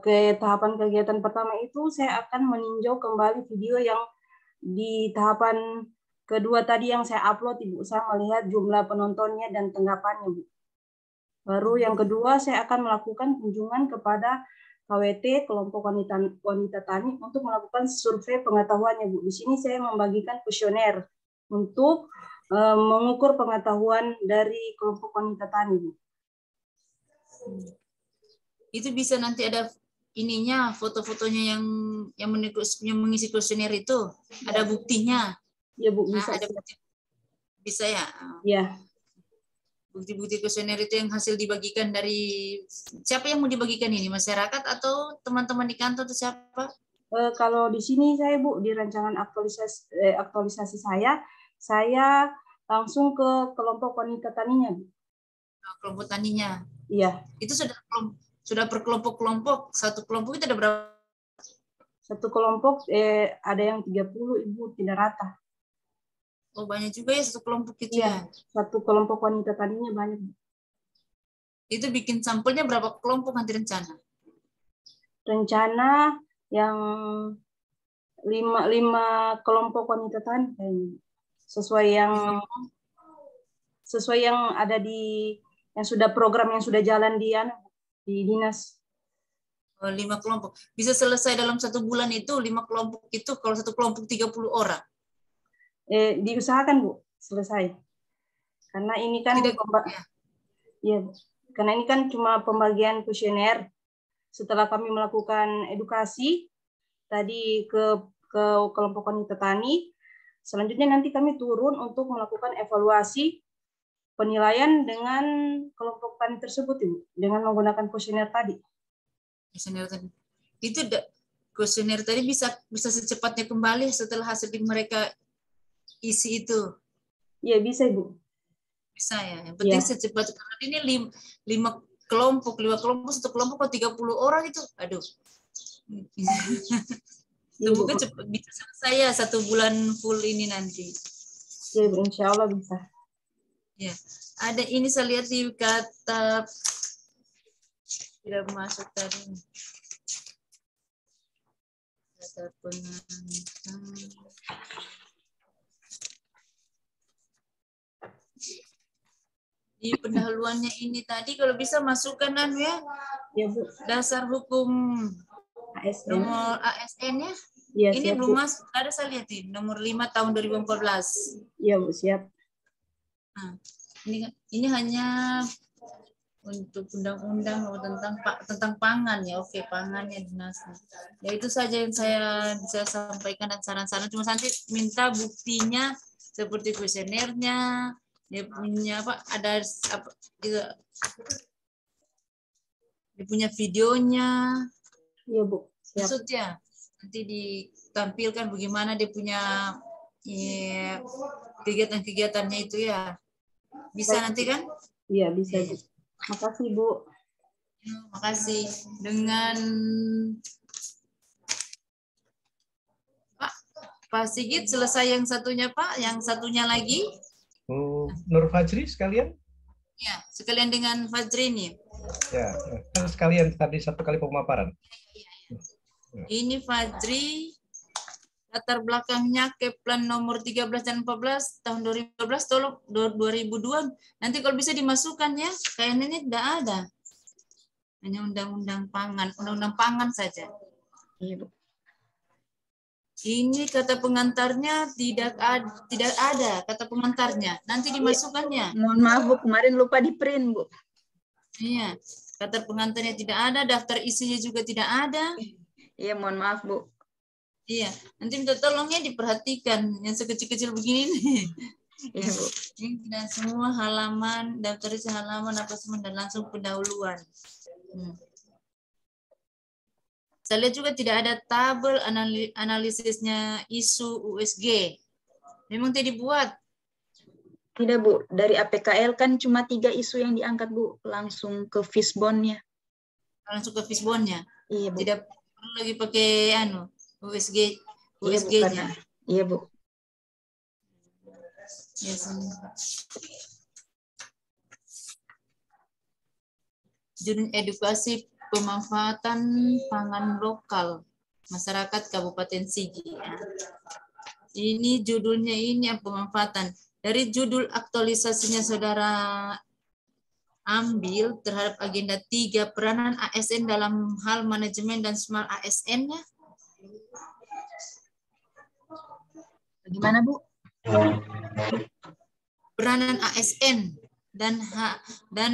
Ke tahapan kegiatan pertama itu saya akan meninjau kembali video yang di tahapan kedua tadi yang saya upload Ibu. Saya melihat jumlah penontonnya dan tanggapannya Bu. Baru yang kedua, saya akan melakukan kunjungan kepada KWT, kelompok wanita tani, untuk melakukan survei pengetahuannya, Bu. Di sini saya membagikan kuesioner untuk mengukur pengetahuan dari kelompok wanita tani, Bu. Itu bisa nanti ada ininya, foto-fotonya yang mengisi kuesioner itu, ada buktinya. Iya, Bu, bisa. Ada bukti. Bisa ya? Iya. Bukti-bukti kuesioner itu yang hasil dibagikan dari siapa yang mau dibagikan ini, masyarakat atau teman-teman di kantor atau siapa? Kalau di sini saya Bu, di rancangan aktualisasi saya langsung ke kelompok wanita taninya Bu. Kelompok taninya. Iya. Itu sudah per kelompok-kelompok. Satu kelompok itu ada berapa? Satu kelompok ada yang 30 Ibu, tidak rata. Oh, banyak juga ya satu kelompok itu. Iya, satu kelompok wanita tadinya banyak. Itu bikin sampelnya berapa kelompok nanti rencana? Rencana yang 5 kelompok wanita tani sesuai yang ada yang sudah program yang sudah jalan di dinas. 5 kelompok. Bisa selesai dalam 1 bulan itu 5 kelompok itu, kalau satu kelompok 30 orang. Diusahakan Bu selesai, karena ini kan karena ini kan cuma pembagian kuesioner. Setelah kami melakukan edukasi tadi ke kelompok wanita tani, selanjutnya nanti kami turun untuk melakukan evaluasi penilaian dengan kelompok tani tersebut Ibu, dengan menggunakan kuesioner tadi. Kuesioner tadi itu kuesioner tadi bisa secepatnya kembali setelah hasil mereka isi itu. Iya, bisa Ibu. Bisa ya. Yang penting secepat, karena ini 5 kelompok, satu kelompok kok 30 orang itu. Aduh. Semoga cepat bisa selesai ya 1 bulan full ini nanti. Ya, insya Allah bisa. Ya. Ada ini saya lihat di kata tidak masuk tadi. Kata pengantar. Di pendahuluannya ini tadi kalau bisa masukkan ya Bu. Dasar hukum ASN. Nomor ASN-nya. Ya, ini siap, belum Bu. masuk, ada saya lihat ini nomor 5 tahun 2014. Iya Bu, siap. Nah, ini hanya untuk undang-undang tentang pangan ya. Oke, pangannya dinas. Ya itu saja yang saya bisa sampaikan dan saran-saran. Cuma nanti minta buktinya seperti kuesionernya. Dia punya ada dia punya videonya. Iya Bu, siap. Maksudnya nanti ditampilkan bagaimana dia punya kegiatan-kegiatannya itu ya. Bisa nanti kan? Iya, bisa, Bu. Makasih, Bu. Makasih. Dengan Pak Sigit selesai yang satunya, Pak. Yang satunya lagi? Nur Fajri sekalian? Ya, sekalian dengan Fajri nih. Ya, kan sekalian tadi satu kali pemaparan. Ini Fajri, latar belakangnya Keplan nomor 13 dan 14 tahun 2012, tolong 2002. Nanti kalau bisa dimasukkan ya, kayaknya ini tidak ada. Hanya undang-undang pangan saja. Iya, Bu. Ini kata pengantarnya tidak ada kata pengantarnya. Nanti dimasukkannya. Mohon maaf, Bu, kemarin lupa di print, Bu. Iya, kata pengantarnya tidak ada, daftar isinya juga tidak ada. Iya, mohon maaf, Bu. Iya, nanti minta tolongnya diperhatikan yang sekecil-kecil begini nih. Iya, Bu. Ini tidak semua halaman, daftar isi halaman apa semua dan langsung pendahuluan. Saya lihat juga tidak ada tabel analisisnya isu USG. Memang tidak dibuat. Tidak, Bu. Dari APKL kan cuma 3 isu yang diangkat, Bu. Langsung ke Fishbone-nya. Langsung ke Fishbone-nya. Iya, Bu. Tidak perlu lagi pakai USG-nya. Iya, Bu. Yes. Judul edukasi pemanfaatan pangan lokal masyarakat Kabupaten Sigi. Ya. Ini judulnya ini pemanfaatan. Dari judul aktualisasinya saudara ambil terhadap agenda 3 peranan ASN dalam hal manajemen dan smart ASN-nya. Bagaimana, Bu? Peranan ASN dan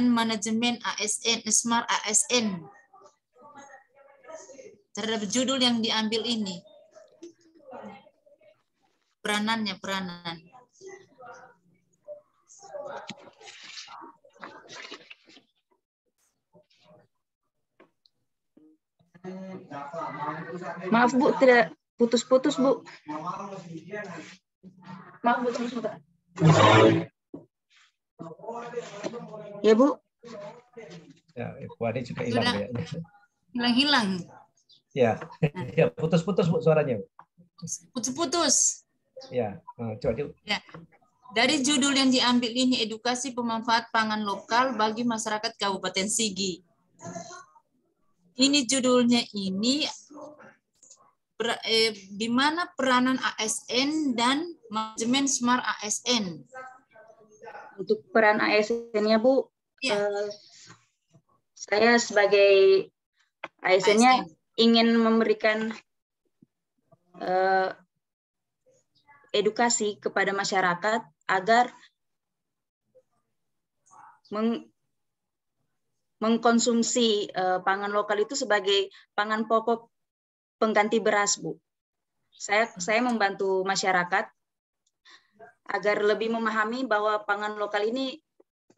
manajemen ASN, smart ASN. Terhadap judul yang diambil ini. Peranan. Maaf, Bu, tidak putus-putus, Bu. Maaf, Bu, sebentar. Ya, Bu. Ya, Bu Ade juga hilang kayaknya. Hilang. Ya, ya putus-putus Bu suaranya. Putus-putus. Ya, coba dulu. Ya. Dari judul yang diambil ini edukasi pemanfaat pangan lokal bagi masyarakat Kabupaten Sigi. Ini judulnya ini di mana peranan ASN dan manajemen smart ASN. Untuk peran ASN-nya, Bu, ya. Saya sebagai ASN-nya ingin memberikan edukasi kepada masyarakat agar mengkonsumsi pangan lokal itu sebagai pangan pokok pengganti beras, Bu. Saya membantu masyarakat agar lebih memahami bahwa pangan lokal ini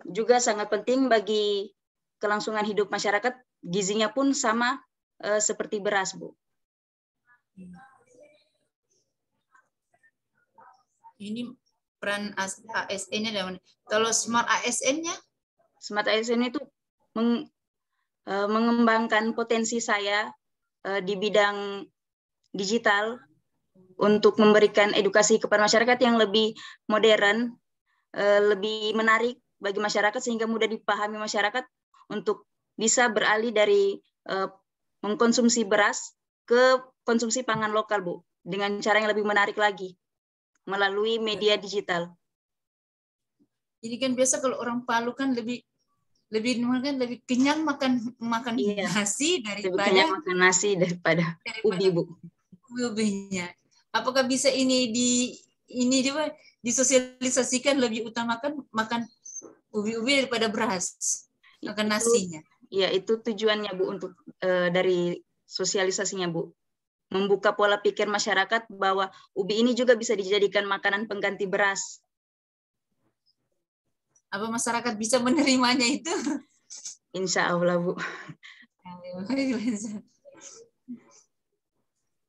juga sangat penting bagi kelangsungan hidup masyarakat. Gizinya pun sama seperti beras, Bu. Ini peran ASN-nya dari mana? Kalau smart ASN-nya? Smart ASN itu mengembangkan potensi saya di bidang digital untuk memberikan edukasi kepada masyarakat yang lebih modern, lebih menarik bagi masyarakat sehingga mudah dipahami masyarakat untuk bisa beralih dari mengkonsumsi beras ke konsumsi pangan lokal, Bu, dengan cara yang lebih menarik lagi melalui media digital. Ini kan biasa kalau orang Palu kan lebih kenyang makan nasi daripada ubi, Bu. Ubinya. Apakah bisa ini juga disosialisasikan lebih utamakan makan ubi-ubi daripada beras, makan nasinya? Ya, itu tujuannya, Bu, untuk dari sosialisasinya, Bu. Membuka pola pikir masyarakat bahwa ubi ini juga bisa dijadikan makanan pengganti beras. Apa masyarakat bisa menerimanya itu? Insya Allah, Bu.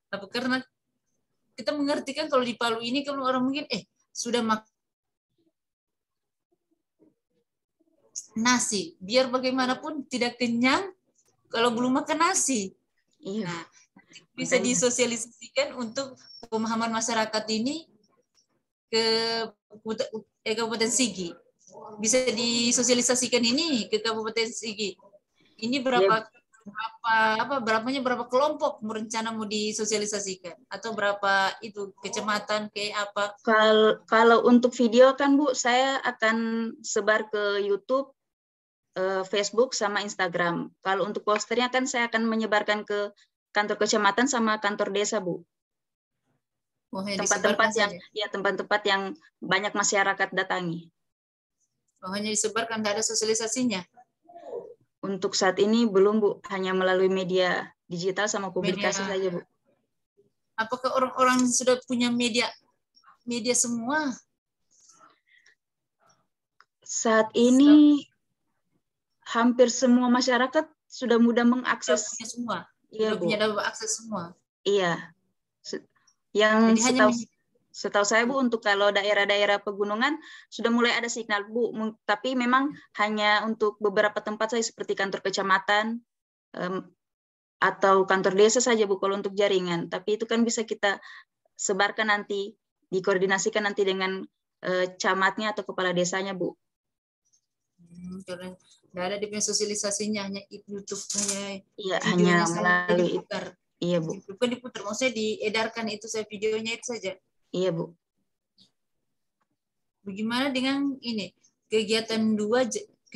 Apa karena kita mengerti kan kalau di Palu ini kalau orang mungkin sudah makan nasi. Biar bagaimanapun tidak kenyang kalau belum makan nasi. Iya. Nah, bisa disosialisasikan untuk pemahaman masyarakat ini ke Kabupaten Sigi. Bisa disosialisasikan ini ke Kabupaten Sigi. Ini berapa kelompok rencana mau disosialisasikan, atau berapa itu kecamatan kayak apa? Kalau untuk video kan Bu, saya akan sebar ke YouTube, Facebook sama Instagram. Kalau untuk posternya kan saya akan menyebarkan ke kantor kecamatan sama kantor desa, Bu. Tempat-tempat yang banyak masyarakat datangi. Hanya disebarkan, tidak ada sosialisasinya. Untuk saat ini belum, Bu, hanya melalui media digital sama publikasi saja, Bu. Apakah orang-orang sudah punya media semua? Saat ini hampir semua masyarakat sudah mudah mengakses. Sudah punya semua. Iya, sudah punya akses semua. Iya. Yang setahu saya, Bu, untuk kalau daerah-daerah pegunungan sudah mulai ada signal, Bu, tapi memang hanya untuk beberapa tempat saja seperti kantor kecamatan atau kantor desa saja, Bu, kalau untuk jaringan. Tapi itu kan bisa kita sebarkan nanti, dikoordinasikan nanti dengan camatnya atau kepala desanya, Bu. Karena tidak ada di sosialisasinya, hanya YouTube saja. Iya, hanya melalui diputar. Iya, Bu. Bukan diputar, maksudnya diedarkan itu saya videonya itu saja. Iya, Bu. Bagaimana dengan ini kegiatan 2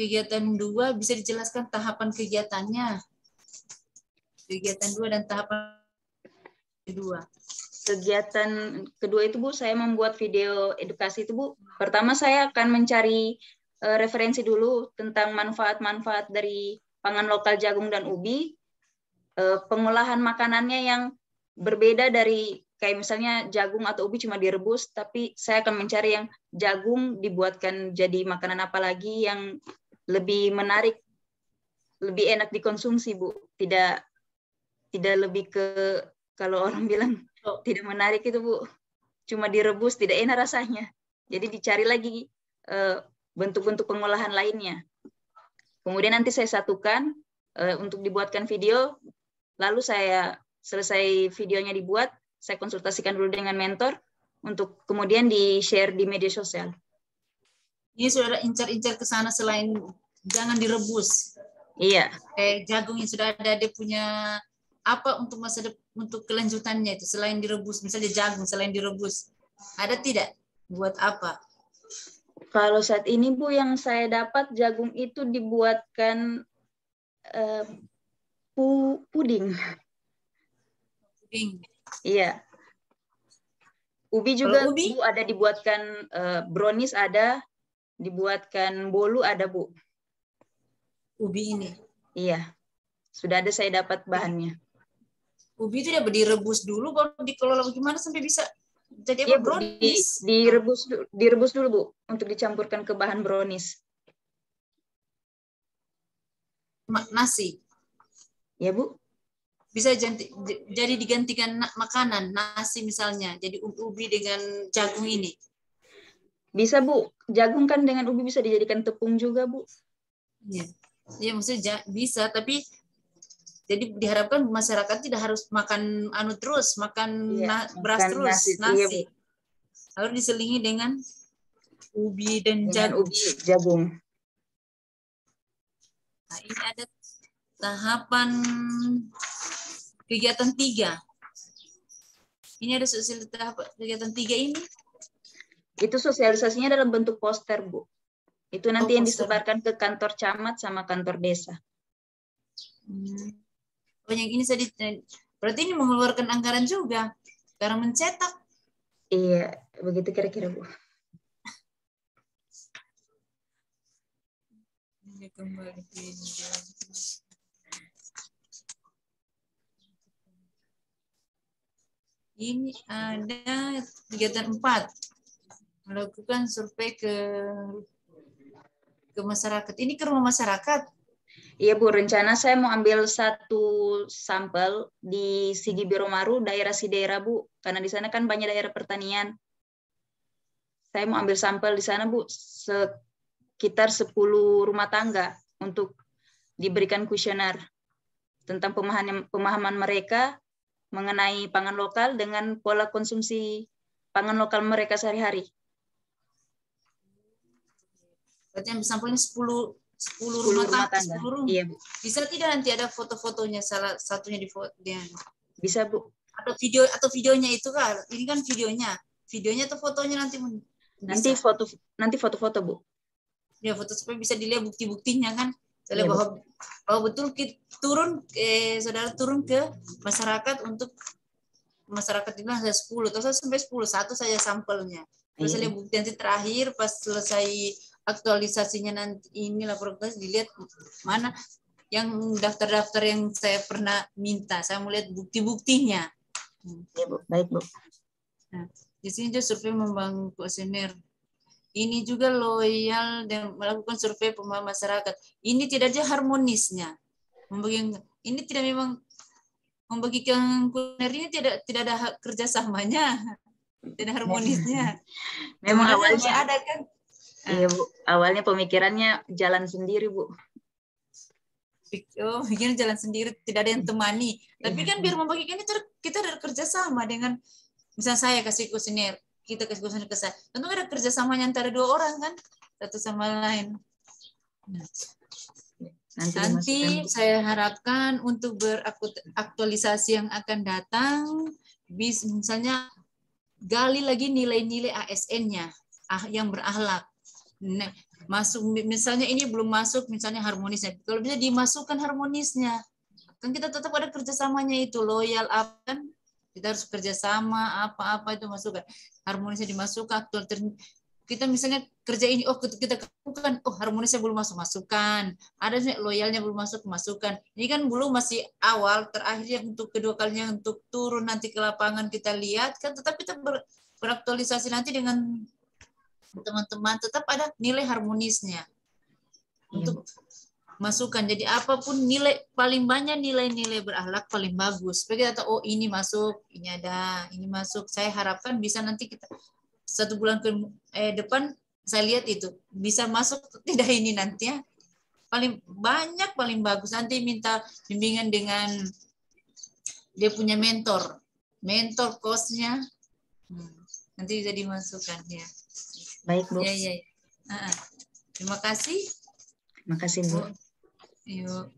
bisa dijelaskan tahapan kegiatannya? Kegiatan 2 dan tahapan kedua. Kegiatan kedua itu, Bu, saya membuat video edukasi itu, Bu. Pertama saya akan mencari referensi dulu tentang manfaat-manfaat dari pangan lokal jagung dan ubi, pengolahan makanannya yang berbeda dari kayak misalnya jagung atau ubi cuma direbus, tapi saya akan mencari yang jagung dibuatkan jadi makanan apa lagi yang lebih menarik, lebih enak dikonsumsi, Bu. Tidak lebih ke, kalau orang bilang tidak menarik itu, Bu, cuma direbus tidak enak rasanya. Jadi dicari lagi bentuk-bentuk pengolahan lainnya. Kemudian nanti saya satukan untuk dibuatkan video, lalu saya selesai videonya dibuat, saya konsultasikan dulu dengan mentor untuk kemudian di-share di media sosial. Ini sudah ada incar-incar ke sana selain jangan direbus. Iya. Jagung yang sudah ada, dia punya apa untuk untuk kelanjutannya itu selain direbus, misalnya jagung selain direbus. Ada tidak? Buat apa? Kalau saat ini, Bu, yang saya dapat jagung itu dibuatkan puding. Puding. Iya. Ubi juga, Bu, ada dibuatkan brownies, ada dibuatkan bolu, ada, Bu. Ubi ini? Iya. Sudah ada saya dapat bahannya. Ubi itu dapat direbus dulu baru dikelola bagaimana sampai bisa jadi apa, brownies? Direbus dulu, Bu, untuk dicampurkan ke bahan brownies. Nasi? Ya, Bu. Bisa jadi digantikan makanan, nasi misalnya, jadi ubi dengan jagung ini? Bisa, Bu. Jagung kan dengan ubi bisa dijadikan tepung juga, Bu. Iya, ya, maksudnya bisa, tapi jadi diharapkan masyarakat tidak harus makan terus, makan beras terus, nasi. Harus diselingi dengan ubi dan jagung. Nah, ini ada tahapan kegiatan 3. Ini ada kegiatan 3 ini. Itu sosialisasinya dalam bentuk poster, Bu. Itu nanti yang disebarkan ke kantor camat sama kantor desa. Yang ini berarti ini mengeluarkan anggaran juga karena mencetak. Iya, begitu kira-kira, Bu. Ini ada kegiatan 4, melakukan survei ke masyarakat. Ini ke rumah masyarakat. Iya, Bu, rencana saya mau ambil 1 sampel di Sigi Biromaru, daerah Sidera, Bu, karena di sana kan banyak daerah pertanian. Saya mau ambil sampel di sana, Bu, sekitar 10 rumah tangga untuk diberikan kuesioner tentang pemahaman mereka mengenai pangan lokal dengan pola konsumsi pangan lokal mereka sehari-hari. Berarti yang sampelnya 10 rumah tangga. 10 rumah. Iya, Bu. Bisa tidak nanti ada foto-fotonya, salah satunya di foto dia. Bisa, Bu. Atau videonya itu kan? Ini kan videonya atau fotonya nanti? Nanti foto-foto, Bu. Ya, foto supaya bisa dilihat bukti-buktinya kan. Soalnya Iya, bahwa betul kita saudara turun ke masyarakat untuk masyarakat dibilang ada 10 atau sampai 10, satu saja sampelnya. Terus lihat bukti nanti terakhir pas selesai aktualisasinya nanti ini laporan dilihat mana yang daftar-daftar yang saya pernah minta. Saya mau lihat bukti-buktinya. Ya, Bu. Baik, Bu. Nah, di sini juga survei membangun kuesioner. Ini juga loyal dan melakukan survei pemahaman masyarakat. Ini tidak ada harmonisnya. Ini tidak memang membagikan kuesioner ini tidak ada kerjasamanya, tidak harmonisnya. Memang awalnya ada kan? Iya, Bu. Awalnya pemikirannya jalan sendiri, Bu. Oh, bikin jalan sendiri, tidak ada yang temani. Tapi kan biar membagikan itu kita ada kerjasama dengan, misalnya saya kasih kuesioner, kita kasih kuesioner ke saya. Tentu ada kerjasamanya antara dua orang kan, satu sama lain. Nanti saya harapkan untuk beraktualisasi yang akan datang, misalnya gali lagi nilai-nilai ASN-nya yang berakhlak. Masuk misalnya ini belum masuk misalnya harmonisnya, kalau bisa dimasukkan harmonisnya kan kita tetap ada kerjasamanya itu loyal apa kan kita harus kerjasama apa itu masukkan harmonisnya dimasukkan aktual kita misalnya kerja ini kita lakukan harmonisnya belum masukkan ada loyalnya belum masukkan ini kan belum masih awal terakhir yang untuk kedua kalinya untuk turun nanti ke lapangan kita lihat kan tetap kita beraktualisasi nanti dengan teman-teman tetap ada nilai harmonisnya untuk masukkan. Jadi apapun nilai paling banyak nilai-nilai berakhlak paling bagus. Supaya kita tahu ini masuk, ini ada, ini masuk. Saya harapkan bisa nanti kita 1 bulan ke depan saya lihat itu bisa masuk tidak ini nanti ya. Paling banyak paling bagus nanti minta bimbingan dengan dia punya mentor coachnya. Nanti bisa dimasukkan ya. Baik, Bu. Ya. Terima kasih. Terima kasih, Bu. Yuk.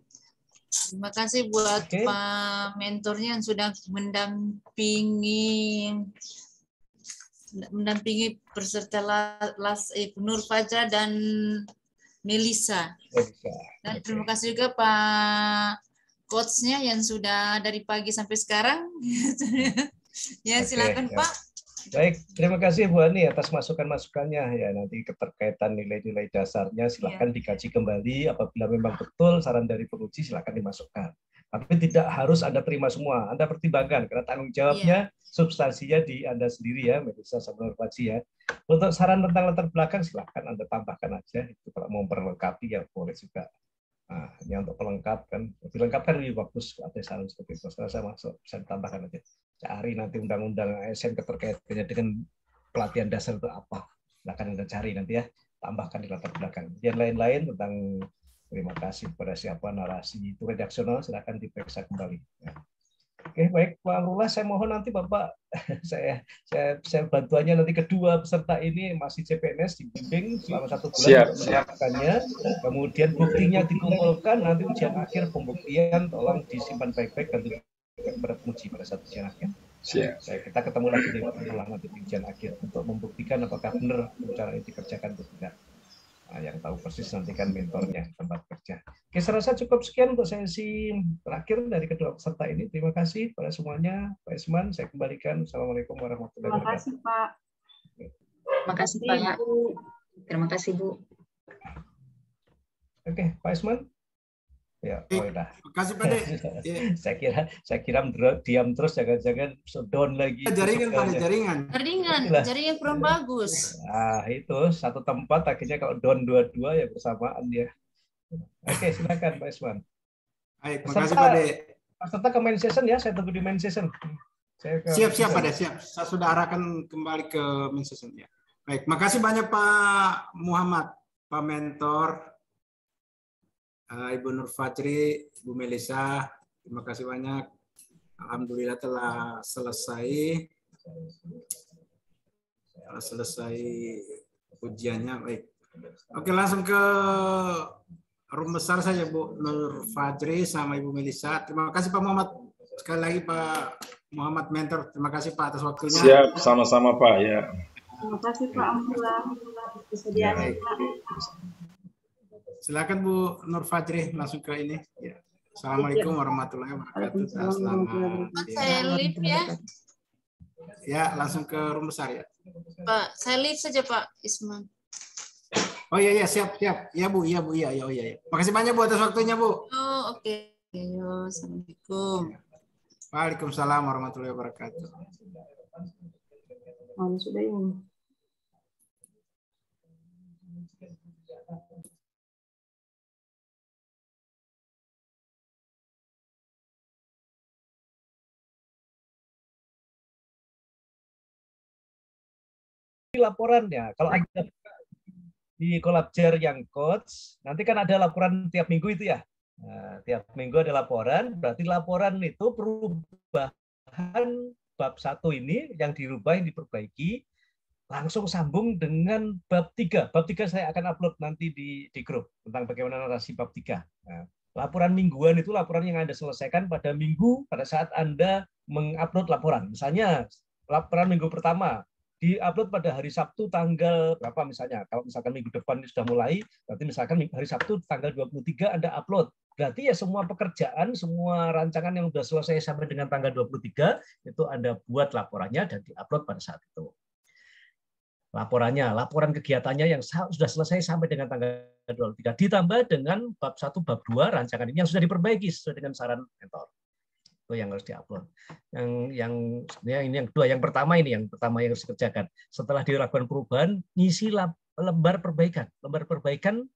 Terima kasih buat Pak mentornya yang sudah mendampingi peserta Nur Fajra dan Melisa. Dan terima kasih juga Pak coachnya yang sudah dari pagi sampai sekarang. Ya, silakan Pak. Baik, terima kasih Bu Ani atas masukan-masukannya. Ya, nanti keterkaitan nilai-nilai dasarnya silahkan dikaji kembali. Apabila memang betul saran dari penguji silahkan dimasukkan. Tapi tidak harus Anda terima semua. Anda pertimbangkan karena tanggung jawabnya substansinya di Anda sendiri ya, Melisa sama Nur Fajri ya. Untuk saran tentang latar belakang silahkan Anda tambahkan aja. Itu kalau mau memperlengkapi ya boleh juga. Nah, ini untuk pelengkap kan, dilengkapkan lebih bagus ada saran seperti itu. Saya masuk bisa ditambahkan aja. Cari nanti undang-undang ASN keterkaitannya dengan pelatihan dasar itu apa. Silakan Anda cari nanti ya, tambahkan di latar belakang. Yang lain-lain tentang terima kasih kepada siapa narasi itu redaksional silakan diperiksa kembali. Ya. Oke, baik Pak Amrullah, saya mohon nanti Bapak saya bantuannya nanti kedua peserta ini masih CPNS dibimbing selama 1 bulan melakukannya. Kemudian buktinya dikumpulkan, nanti ujian akhir pembuktian tolong disimpan baik-baik dan kepada penguji pada saat ujian akhir. Kita ketemu lagi nanti di ujian akhir untuk membuktikan apakah benar rencana ini dikerjakan atau tidak. Nah, yang tahu persis nanti kan mentornya tempat kerja. Oke, saya rasa cukup sekian untuk sesi terakhir dari kedua peserta ini. Terima kasih pada semuanya. Pak Isman, saya kembalikan. Assalamualaikum warahmatullahi wabarakatuh. Terima kasih, Pak. Terima kasih, Pak. Terima kasih, Bu. Oke, Pak Isman. Ya, udah. Terima kasih, Pak De. Saya kira diam terus, jangan-jangan down lagi. Jaringan, Pak De, jaringan kurang bagus. Nah, itu satu tempat akhirnya kalau down dua-dua ya bersamaan dia. Oke, silakan Pak Isman. Baik, terima kasih Pak De. Peserta ke main session ya, saya tunggu di main session. Siap Pak De, siap. Saya sudah arahkan kembali ke main session ya. Baik, makasih banyak Pak Muhammad. Pak Mentor, Ibu Nur Fajri, Ibu Melisa, terima kasih banyak. Alhamdulillah telah selesai ujiannya. Baik. Oke, langsung ke room besar saja Bu Nur Fajri sama Ibu Melisa. Terima kasih Pak Muhammad. Sekali lagi Pak Muhammad Mentor, terima kasih Pak atas waktunya. Siap, sama-sama Pak ya. Terima kasih Pak Amrullah. Kesediaannya Pak. Silakan Bu Nur Fajri langsung ke ini. Ya. Assalamualaikum warahmatullahi wabarakatuh. Selamat Saya live ya. Ya, langsung ke room besar ya. Pak, saya live saja Pak Isman. Oh iya siap. Ya Bu, iya. Makasih banyak Bu atas waktunya Bu. Oh oke. Yo, assalamualaikum. Waalaikumsalam warahmatullahi wabarakatuh. Sudah ini. Laporannya, kalau ada di Collabjar yang coach, nanti kan ada laporan tiap minggu itu ya. Nah, tiap minggu ada laporan, berarti laporan itu perubahan bab 1 ini yang dirubah, yang diperbaiki, langsung sambung dengan bab 3. Bab 3 saya akan upload nanti di grup tentang bagaimana narasi bab 3. Nah, laporan mingguan itu laporan yang Anda selesaikan pada minggu, pada saat Anda mengupload laporan. Misalnya, laporan minggu pertama, diupload pada hari Sabtu tanggal berapa misalnya. Kalau misalkan minggu depan ini sudah mulai, berarti misalkan hari Sabtu tanggal 23 Anda upload. Berarti ya semua pekerjaan, semua rancangan yang sudah selesai sampai dengan tanggal 23, itu Anda buat laporannya dan diupload pada saat itu. Laporan kegiatannya yang sudah selesai sampai dengan tanggal 23. Ditambah dengan bab 1, bab 2, rancangan ini yang sudah diperbaiki sesuai dengan saran mentor. Itu yang harus diupload. Yang kedua, yang pertama yang harus dikerjakan. Setelah dilakukan perubahan, ngisi lembar perbaikan. Lembar perbaikan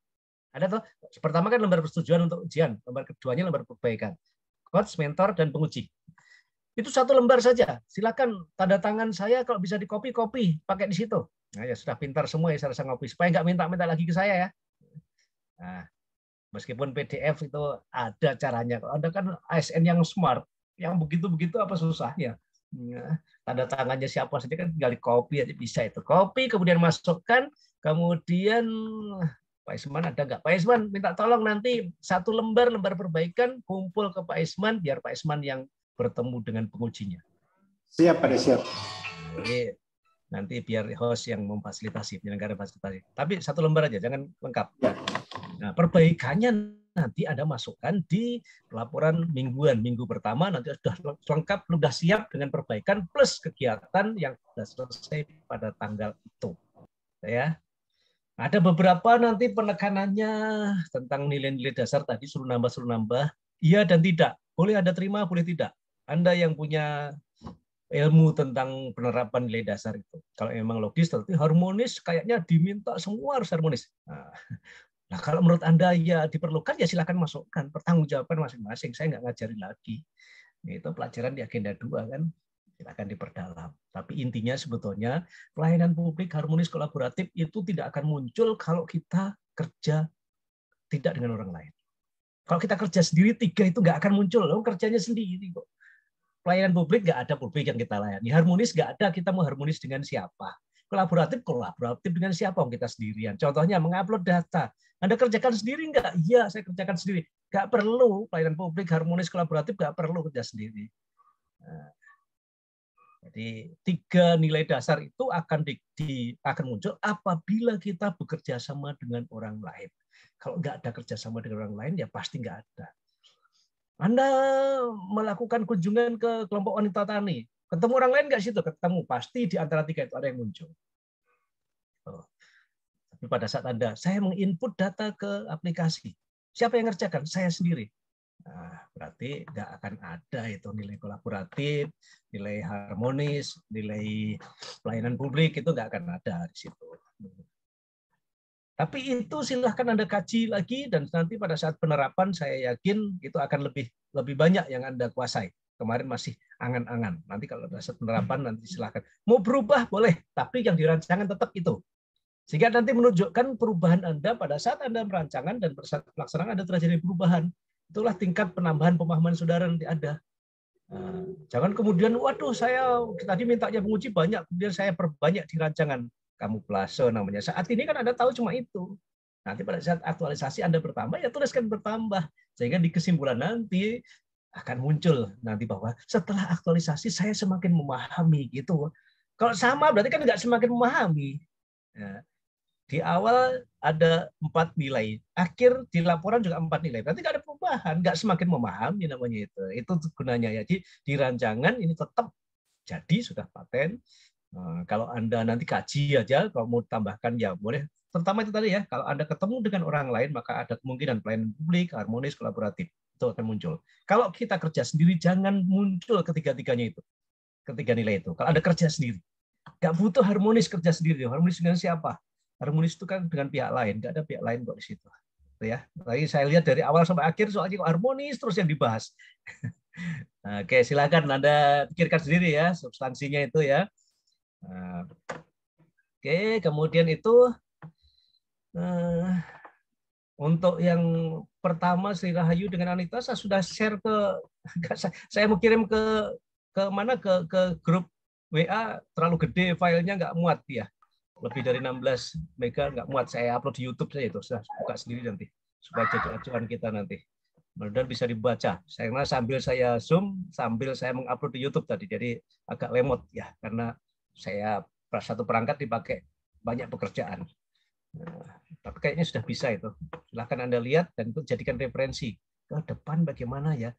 ada tuh. Pertama kan lembar persetujuan untuk ujian, lembar keduanya lembar perbaikan. Coach, mentor, dan penguji. Itu 1 lembar saja. Silakan tanda tangan saya kalau bisa di-copy pakai di situ. Nah, ya sudah pintar semua ya saya rasa ngopi. Supaya nggak minta-minta lagi ke saya ya. Nah, meskipun PDF itu ada caranya. Kalau Anda kan ASN yang smart, yang begitu-begitu apa susahnya? Nah, tanda tangannya siapa saja kan tinggal di-copy aja bisa itu. Copy kemudian masukkan, kemudian Pak Isman ada nggak? Pak Isman minta tolong nanti 1 lembar perbaikan kumpul ke Pak Isman biar Pak Isman yang bertemu dengan pengujinya. Siap, Pak, siap. Jadi nanti biar host yang memfasilitasi, penyelenggara fasilitasi. Tapi 1 lembar aja, jangan lengkap. Nah, perbaikannya nanti Anda masukkan di laporan mingguan. Minggu pertama nanti sudah lengkap, sudah siap dengan perbaikan plus kegiatan yang sudah selesai pada tanggal itu. Ya. Ada beberapa nanti penekanannya tentang nilai-nilai dasar tadi suruh nambah, iya dan tidak. Boleh Anda terima, boleh tidak. Anda yang punya ilmu tentang penerapan nilai dasar itu. Kalau memang logis, tapi harmonis, kayaknya diminta semua harus harmonis. Nah, kalau menurut Anda ya diperlukan, ya silakan masukkan. Pertanggungjawaban masing-masing. Saya nggak ngajari lagi. Itu pelajaran di agenda 2 kan. Silakan diperdalam. Tapi intinya sebetulnya pelayanan publik harmonis kolaboratif itu tidak akan muncul kalau kita kerja tidak dengan orang lain. Kalau kita kerja sendiri 3 itu nggak akan muncul. Loh, kerjanya sendiri kok. Pelayanan publik nggak ada publik yang kita layani. Harmonis nggak ada, kita mau harmonis dengan siapa. Kolaboratif dengan siapa? Kita sendirian. Contohnya mengupload data. Anda kerjakan sendiri nggak? Iya, saya kerjakan sendiri. Nggak perlu pelayanan publik harmonis kolaboratif, nggak perlu kerja sendiri. Nah, jadi 3 nilai dasar itu akan muncul apabila kita bekerja sama dengan orang lain. Kalau nggak ada kerjasama dengan orang lain, ya pasti nggak ada. Anda melakukan kunjungan ke kelompok wanita tani, ketemu orang lain nggak situ? Ketemu, pasti di antara 3 itu ada yang muncul. Tapi pada saat saya menginput data ke aplikasi, siapa yang ngerjakan? Saya sendiri. Nah, berarti nggak akan ada itu nilai kolaboratif, nilai harmonis, nilai pelayanan publik, itu nggak akan ada di situ. Tapi itu silahkan Anda kaji lagi dan nanti pada saat penerapan saya yakin itu akan lebih banyak yang Anda kuasai. Kemarin masih angan-angan. Nanti kalau pada saat penerapan nanti silahkan. Mau berubah boleh, tapi yang dirancangan tetap itu. Sehingga nanti menunjukkan perubahan Anda pada saat Anda merancangan dan pada saat pelaksanaan Anda terjadi perubahan. Itulah tingkat penambahan pemahaman saudara nanti ada. Jangan kemudian, waduh saya tadi mintanya penguji banyak, kemudian saya perbanyak di rancangan. Kamuflase namanya. Saat ini kan Anda tahu cuma itu. Nanti pada saat aktualisasi Anda bertambah, ya tuliskan bertambah. Sehingga di kesimpulan nanti akan muncul nanti bahwa setelah aktualisasi saya semakin memahami gitu. Kalau sama berarti kan nggak semakin memahami. Ya. Di awal ada 4 nilai, akhir di laporan juga 4 nilai. Berarti nggak ada perubahan, nggak semakin memahami namanya itu. Itu gunanya ya. Jadi di rancangan ini tetap jadi sudah paten. Kalau Anda nanti kaji aja, kalau mau tambahkan ya boleh. Terutama itu tadi ya, kalau Anda ketemu dengan orang lain maka ada kemungkinan pelayanan publik, harmonis, kolaboratif. Itu akan muncul. Kalau kita kerja sendiri jangan muncul ketiga-tiganya itu. Ketiga nilai itu. Kalau Anda kerja sendiri, nggak butuh harmonis kerja sendiri. Harmonis dengan siapa? Harmonis itu kan dengan pihak lain, nggak ada pihak lain kok di situ. Ya, tadi saya lihat dari awal sampai akhir soalnya kok harmonis terus yang dibahas. Oke, silakan Anda pikirkan sendiri ya substansinya itu ya. Oke, kemudian itu untuk yang pertama Sri Rahayu dengan Anita saya sudah share ke saya mau kirim ke mana ke grup WA terlalu gede filenya nggak muat ya. Lebih dari 16 mega nggak muat, saya upload di YouTube saya itu, saya buka sendiri nanti supaya jadi acuan kita nanti. Mudah-mudahan bisa dibaca. Karena sambil saya Zoom, sambil saya mengupload di YouTube tadi, jadi agak lemot ya karena saya satu perangkat dipakai banyak pekerjaan. Tapi kayaknya sudah bisa itu. Silahkan Anda lihat dan itu jadikan referensi ke depan bagaimana ya.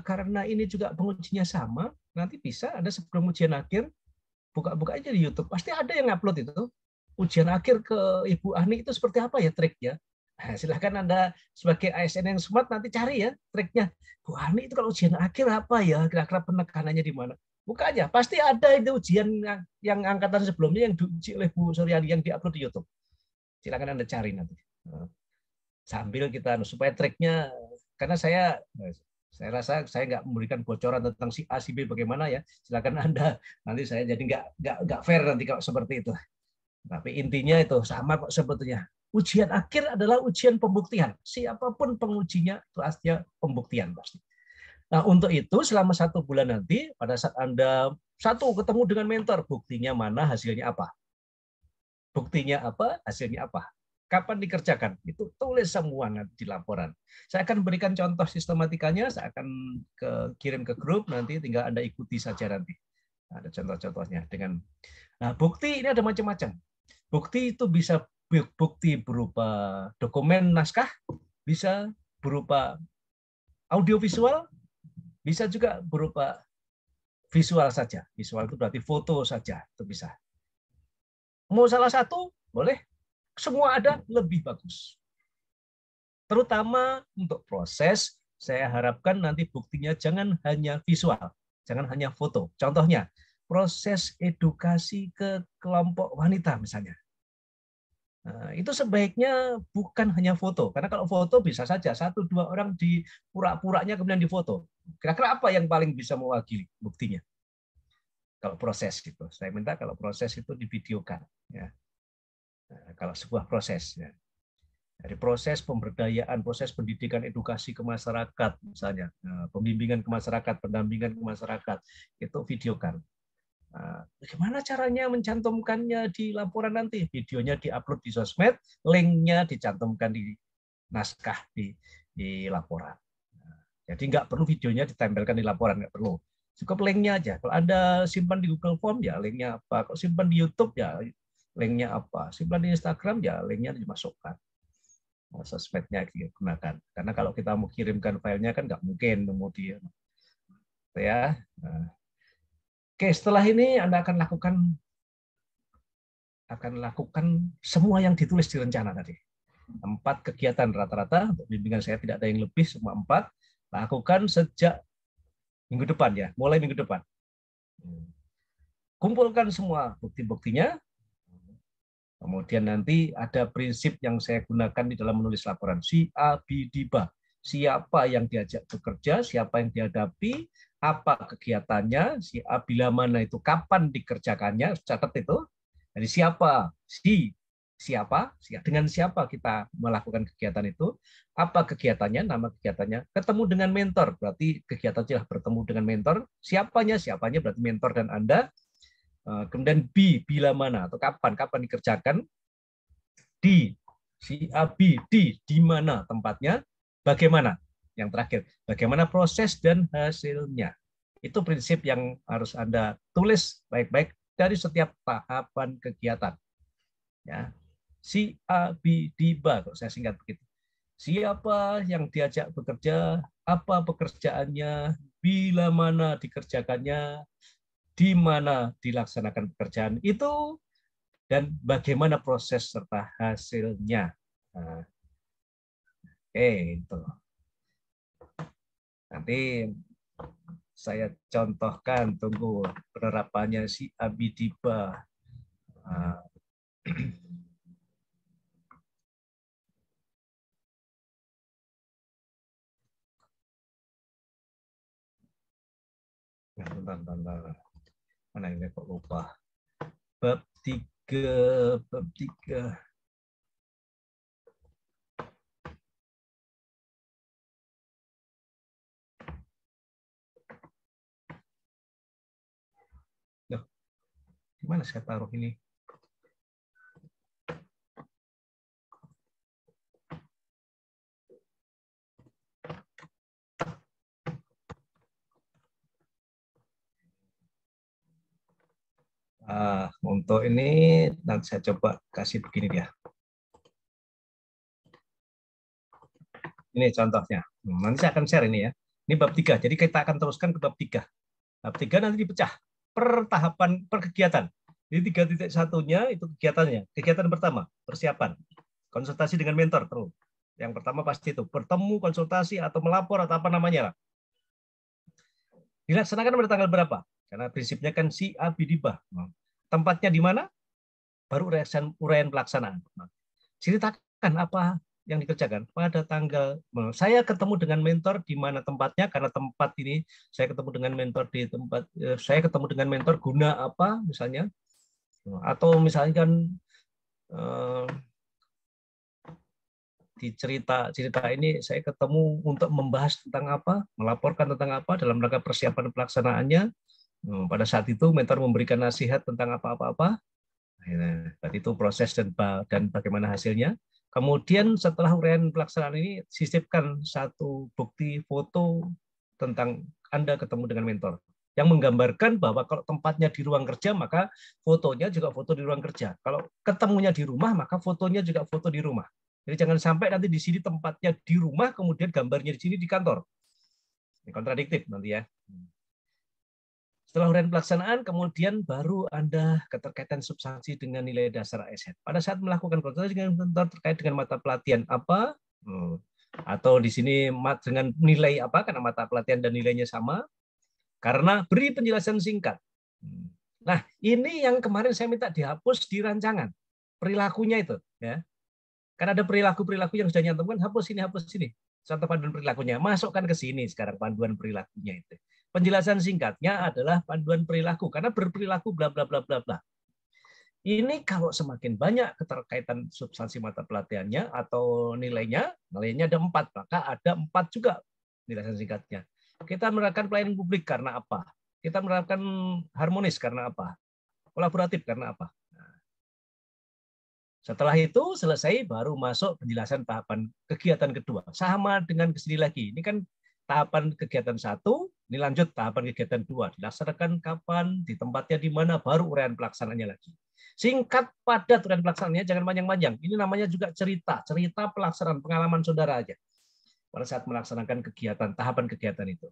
Karena ini juga pengujinya sama, nanti bisa ada sebelum ujian akhir buka-buka aja di YouTube, pasti ada yang upload itu. Ujian akhir ke Ibu Ani itu seperti apa ya triknya? Nah, silahkan Anda sebagai ASN yang smart nanti cari ya triknya. Bu Ani itu kalau ujian akhir apa ya? Kira-kira penekanannya di mana? Buka aja, pasti ada itu ujian yang angkatan sebelumnya yang diuji oleh Bu Suryani yang diupload di YouTube. Silahkan Anda cari nanti. Sambil kita supaya triknya, karena saya rasa saya nggak memberikan bocoran tentang si A, si B bagaimana ya. Silakan Anda, nanti saya jadi nggak fair nanti kalau seperti itu. Tapi intinya itu sama kok sebetulnya. Ujian akhir adalah ujian pembuktian. Siapapun pengujinya itu aslinya pembuktian pasti. Nah untuk itu selama 1 bulan nanti, pada saat Anda ketemu dengan mentor, buktinya mana, hasilnya apa? Buktinya apa, hasilnya apa? Kapan dikerjakan? Itu tulis semua nanti di laporan. Saya akan berikan contoh sistematikanya, saya akan kirim ke grup, nanti tinggal Anda ikuti saja nanti. Ada contoh-contohnya. Nah, bukti ini ada macam-macam. Bukti itu bisa bukti berupa dokumen naskah, bisa berupa audiovisual, bisa juga berupa visual saja. Visual itu berarti foto saja, itu bisa. Mau salah satu, boleh. Semua ada, lebih bagus. Terutama untuk proses, saya harapkan nanti buktinya jangan hanya visual, jangan hanya foto. Contohnya, proses edukasi ke kelompok wanita misalnya. Nah, itu sebaiknya bukan hanya foto, karena kalau foto bisa saja 1-2 orang di pura-puranya kemudian difoto. Kira-kira apa yang paling bisa mewakili buktinya? Kalau proses itu, saya minta kalau proses itu divideokan. Ya. Kalau sebuah proses ya. Dari proses pemberdayaan, proses pendidikan edukasi ke masyarakat misalnya, pembimbingan ke masyarakat, pendampingan ke masyarakat, itu videokan. Bagaimana caranya mencantumkannya di laporan nanti? Videonya diupload di sosmed, linknya dicantumkan di naskah di laporan. Jadi nggak perlu videonya ditempelkan di laporan, nggak perlu. Cukup linknya aja. Kalau Anda simpan di Google Form ya linknya apa. Kalau simpan di YouTube ya linknya apa, simpan di Instagram ya linknya dimasukkan, sosmednya digunakan. Karena kalau kita mau kirimkan filenya kan nggak mungkin kemudian ya. Oke, setelah ini Anda akan lakukan semua yang ditulis di rencana tadi. 4 kegiatan rata-rata untuk bimbingan saya tidak ada yang lebih, semua 4 lakukan sejak minggu depan ya, mulai minggu depan. Kumpulkan semua bukti-buktinya. Kemudian nanti ada prinsip yang saya gunakan di dalam menulis laporan. Si A, B, D, B. Siapa yang diajak bekerja, siapa yang dihadapi, apa kegiatannya, si A bila mana itu, kapan dikerjakannya, catat itu. Dari siapa, si Siapa? Dengan siapa kita melakukan kegiatan itu? Apa kegiatannya? Nama kegiatannya. Ketemu dengan mentor, berarti kegiatan sudah bertemu dengan mentor. Siapanya? Siapanya berarti mentor dan Anda. Kemudian bila mana atau kapan dikerjakan. Si A, B, di mana tempatnya, bagaimana. Yang terakhir, bagaimana proses dan hasilnya. Itu prinsip yang harus Anda tulis baik-baik dari setiap tahapan kegiatan. Ya. Si A, B, D, kalau saya singkat begitu. Siapa yang diajak bekerja, apa pekerjaannya, bila mana dikerjakannya, di mana dilaksanakan pekerjaan itu, dan bagaimana proses serta hasilnya. Nah, itu. Nanti saya contohkan, tunggu penerapannya si Abidiba. Bentar. Mana ini kok lupa. Bab 3. Loh, gimana saya taruh ini? Untuk ini nanti saya coba kasih begini dia. Ini contohnya. Nanti saya akan share ini ya. Ini bab 3. Jadi kita akan teruskan ke bab 3. Bab 3 nanti dipecah per tahapan, per kegiatan. Jadi 3.1-nya itu kegiatannya. Kegiatan pertama, persiapan. Konsultasi dengan mentor terus. Yang pertama pasti itu bertemu, konsultasi atau melapor atau apa namanya lah. Dilaksanakan pada tanggal berapa? Karena prinsipnya kan si Abidibah. Tempatnya di mana? Baru uraian pelaksanaan. Ceritakan apa yang dikerjakan pada tanggal. Saya ketemu dengan mentor di mana tempatnya, karena tempat ini saya ketemu dengan mentor di tempat. Saya ketemu dengan mentor guna apa misalnya, atau misalnya kan di cerita ini saya ketemu untuk membahas tentang apa, melaporkan tentang apa dalam rangka persiapan pelaksanaannya. Pada saat itu mentor memberikan nasihat tentang apa-apa. Berarti itu proses dan bagaimana hasilnya. Kemudian setelah uraian pelaksanaan ini, sisipkan satu bukti foto tentang Anda ketemu dengan mentor yang menggambarkan bahwa kalau tempatnya di ruang kerja, maka fotonya juga foto di ruang kerja. Kalau ketemunya di rumah, maka fotonya juga foto di rumah. Jadi jangan sampai nanti di sini tempatnya di rumah, kemudian gambarnya di sini di kantor. Ini kontradiktif nanti ya. Setelah uraian pelaksanaan, kemudian baru Anda keterkaitan substansi dengan nilai dasar ASN. Pada saat melakukan konsultasi dengan mentor terkait dengan mata pelatihan apa, atau di sini dengan nilai apa, karena mata pelatihan dan nilainya sama, karena beri penjelasan singkat. Nah, ini yang kemarin saya minta dihapus di rancangan, perilakunya itu. Ya. Karena ada perilaku-perilaku yang sudah nyantumkan, hapus ini. Contoh panduan perilakunya, masukkan ke sini sekarang panduan perilakunya itu. Penjelasan singkatnya adalah panduan perilaku, karena berperilaku bla bla bla bla bla. Ini kalau semakin banyak keterkaitan substansi mata pelatihannya atau nilainya ada 4, maka ada 4 juga penjelasan singkatnya. Kita menerapkan pelayanan publik karena apa? Kita menerapkan harmonis karena apa? Kolaboratif karena apa? Setelah itu selesai, baru masuk penjelasan tahapan kegiatan kedua. Sama dengan kesini lagi. Ini kan tahapan kegiatan 1, ini lanjut tahapan kegiatan 2. Dilaksanakan kapan, di tempatnya di mana, baru uraian pelaksanaannya lagi. Singkat, padat uraian pelaksanaannya, jangan panjang-panjang. Ini namanya juga cerita pelaksanaan, pengalaman saudara aja. Pada saat melaksanakan kegiatan, tahapan kegiatan itu.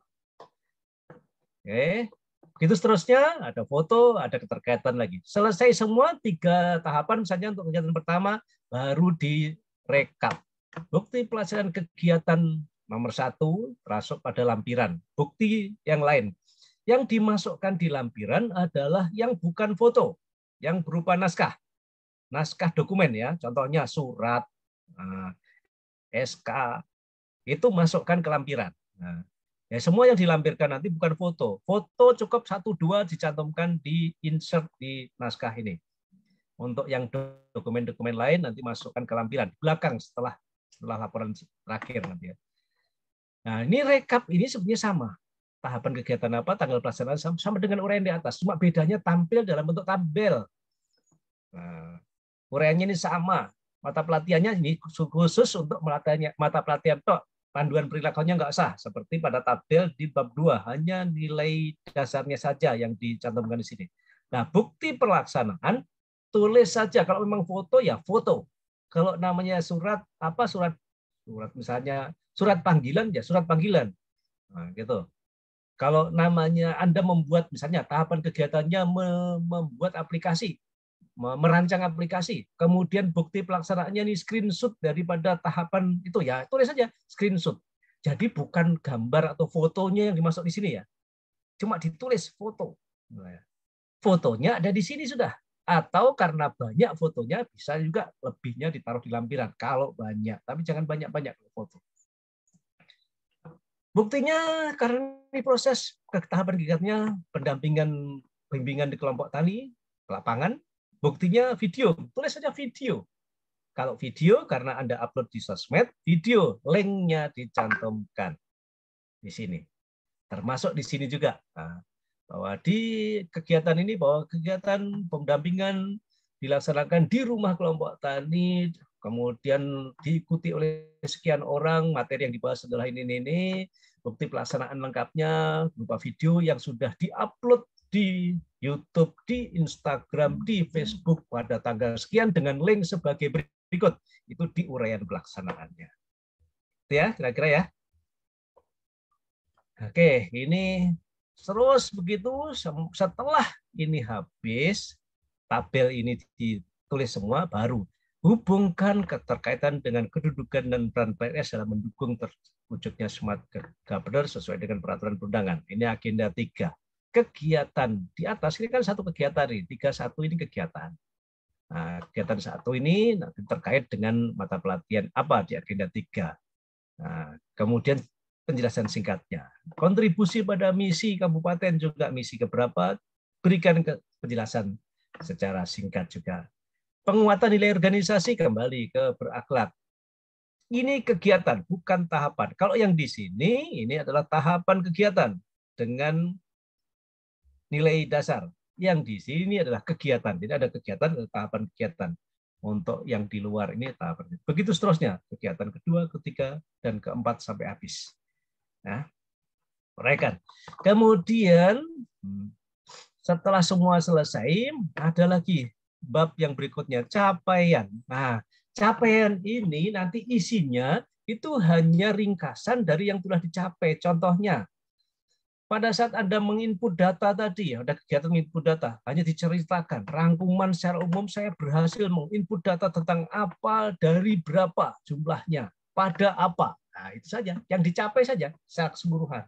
Oke. Begitu seterusnya, ada foto, ada keterkaitan lagi. Selesai semua 3 tahapan, misalnya untuk kegiatan pertama, baru direkap. Bukti pelaksanaan kegiatan nomor 1 termasuk pada lampiran. Bukti yang lain. Yang dimasukkan di lampiran adalah yang bukan foto, yang berupa naskah. Naskah dokumen ya, contohnya surat, SK, itu masukkan ke lampiran. Nah, ya semua yang dilampirkan nanti bukan foto. Foto cukup 1-2 dicantumkan di insert di naskah ini. Untuk yang dokumen-dokumen lain nanti masukkan ke lampiran belakang setelah laporan terakhir nanti ya. Nah, ini rekap ini sebenarnya sama. Tahapan kegiatan apa, tanggal pelaksanaan sama dengan uraian di atas, cuma bedanya tampil dalam bentuk tabel. Nah, uraiannya ini sama. Mata pelatihannya ini khusus untuk mata pelatihan tok. Panduan perilakunya nggak sah, seperti pada tabel di bab 2, hanya nilai dasarnya saja yang dicantumkan di sini. Nah, bukti pelaksanaan tulis saja, kalau memang foto ya foto. Kalau namanya surat apa surat misalnya surat panggilan ya surat panggilan. Nah, gitu. Kalau namanya Anda membuat misalnya tahapan kegiatannya membuat aplikasi, merancang aplikasi, kemudian bukti pelaksanaannya ini screenshot daripada tahapan itu ya, tulis saja screenshot. Jadi bukan gambar atau fotonya yang dimasuk di sini ya. Cuma ditulis foto. Fotonya ada di sini sudah. Atau karena banyak fotonya bisa juga lebihnya ditaruh di lampiran kalau banyak, tapi jangan banyak-banyak foto. Buktinya karena ini proses tahapan kegiatannya pendampingan bimbingan di kelompok tani lapangan, buktinya video, tulis saja video. Kalau video karena Anda upload di sosmed, video linknya dicantumkan di sini. Termasuk di sini juga. Nah, bahwa di kegiatan ini bahwa kegiatan pendampingan dilaksanakan di rumah kelompok tani, kemudian diikuti oleh sekian orang, materi yang dibahas adalah ini, bukti pelaksanaan lengkapnya berupa video yang sudah diupload di YouTube, di Instagram, di Facebook pada tanggal sekian dengan link sebagai berikut. Itu di uraian pelaksanaannya. Itu ya, kira-kira ya. Oke, ini terus begitu setelah ini habis, tabel ini ditulis semua, baru hubungkan keterkaitan dengan kedudukan dan peran PNS dalam mendukung terwujudnya smart governance sesuai dengan peraturan perundangan. Ini agenda 3. Kegiatan di atas ini kan satu kegiatan ini, 31 ini kegiatan. Nah, kegiatan 1 ini nanti terkait dengan mata pelatihan apa di agenda 3. Nah, kemudian penjelasan singkatnya. Kontribusi pada misi kabupaten juga misi keberapa, berikan penjelasan secara singkat juga. Penguatan nilai organisasi kembali ke berakhlak. Ini kegiatan, bukan tahapan. Kalau yang di sini, ini adalah tahapan kegiatan dengan nilai dasar. Yang di sini adalah kegiatan. Jadi ada kegiatan, ada tahapan kegiatan. Untuk yang di luar ini tahapan. Begitu seterusnya, kegiatan kedua, ketiga, dan keempat sampai habis. Nah, uraikan. Kemudian setelah semua selesai, ada lagi bab yang berikutnya, capaian. Nah, capaian ini nanti isinya itu hanya ringkasan dari yang telah dicapai. Contohnya, pada saat Anda menginput data tadi, ada kegiatan menginput data, hanya diceritakan rangkuman secara umum saya berhasil menginput data tentang apa, dari berapa jumlahnya, pada apa. Nah, itu saja, yang dicapai saja secara keseluruhan.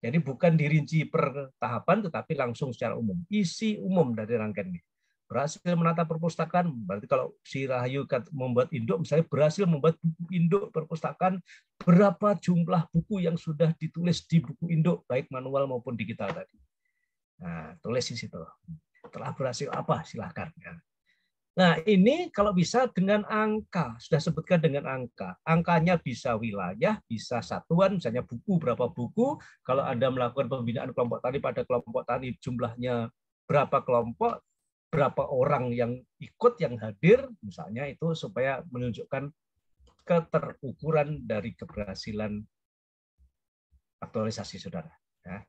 Jadi bukan dirinci per tahapan, tetapi langsung secara umum. Isi umum dari rangkaian ini. Berhasil menata perpustakaan, berarti kalau si Rahayu membuat induk, misalnya berhasil membuat buku induk perpustakaan, berapa jumlah buku yang sudah ditulis di buku induk, baik manual maupun digital tadi. Nah, tulis di situ. Telah berhasil apa, silahkan. Nah, ini kalau bisa dengan angka, sudah sebutkan dengan angka. Angkanya bisa wilayah, bisa satuan, misalnya buku, berapa buku. Kalau Anda melakukan pembinaan kelompok tani pada kelompok tani, jumlahnya berapa kelompok, berapa orang yang ikut, yang hadir, misalnya itu supaya menunjukkan keterukuran dari keberhasilan aktualisasi saudara. Ya.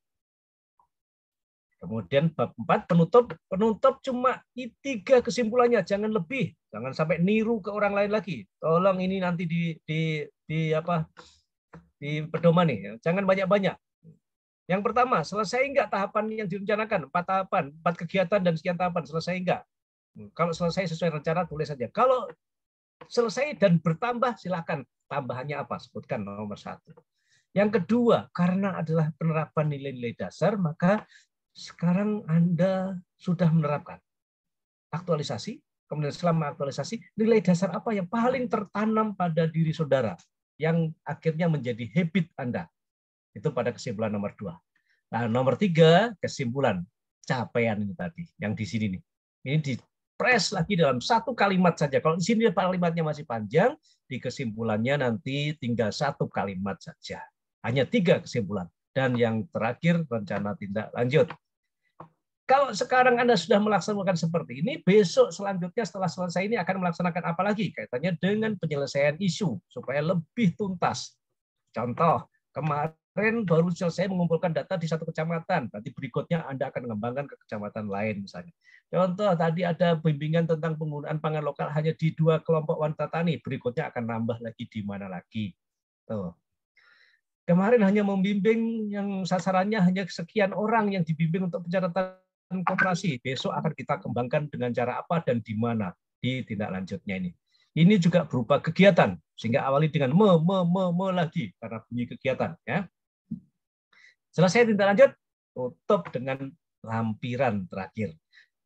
Kemudian bab 4 penutup cuma 3 kesimpulannya, jangan lebih, jangan sampai niru ke orang lain lagi. Tolong ini nanti di pedoman nih, ya. Jangan banyak-banyak. Yang pertama, selesai enggak tahapan yang direncanakan? 4 tahapan, 4 kegiatan dan sekian tahapan, selesai enggak? Kalau selesai sesuai rencana, tulis saja. Kalau selesai dan bertambah, silakan tambahannya apa? Sebutkan nomor 1. Yang kedua, karena adalah penerapan nilai-nilai dasar, maka sekarang Anda sudah menerapkan aktualisasi, kemudian selama aktualisasi, nilai dasar apa yang paling tertanam pada diri saudara, yang akhirnya menjadi habit Anda. Itu pada kesimpulan nomor 2. Nah, nomor 3, kesimpulan capaian ini tadi, yang di sini nih. Ini press lagi dalam satu kalimat saja. Kalau di sini kalimatnya masih panjang, di kesimpulannya nanti tinggal satu kalimat saja. Hanya 3 kesimpulan. Dan yang terakhir, rencana tindak lanjut. Kalau sekarang Anda sudah melaksanakan seperti ini, besok selanjutnya setelah selesai ini akan melaksanakan apa lagi? Kaitannya dengan penyelesaian isu supaya lebih tuntas. Contoh, kemarin baru selesai mengumpulkan data di satu kecamatan, berarti berikutnya Anda akan mengembangkan ke kecamatan lain misalnya. Contoh, tadi ada bimbingan tentang penggunaan pangan lokal hanya di 2 kelompok wanita tani, berikutnya akan nambah lagi di mana lagi. Tuh. Kemarin hanya membimbing yang sasarannya hanya sekian orang yang dibimbing untuk pencatatan koperasi. Besok akan kita kembangkan dengan cara apa dan di mana di tindak lanjutnya ini. Ini juga berupa kegiatan, sehingga awali dengan lagi karena bunyi kegiatan. Ya. Selesai tindak lanjut, tutup dengan lampiran terakhir.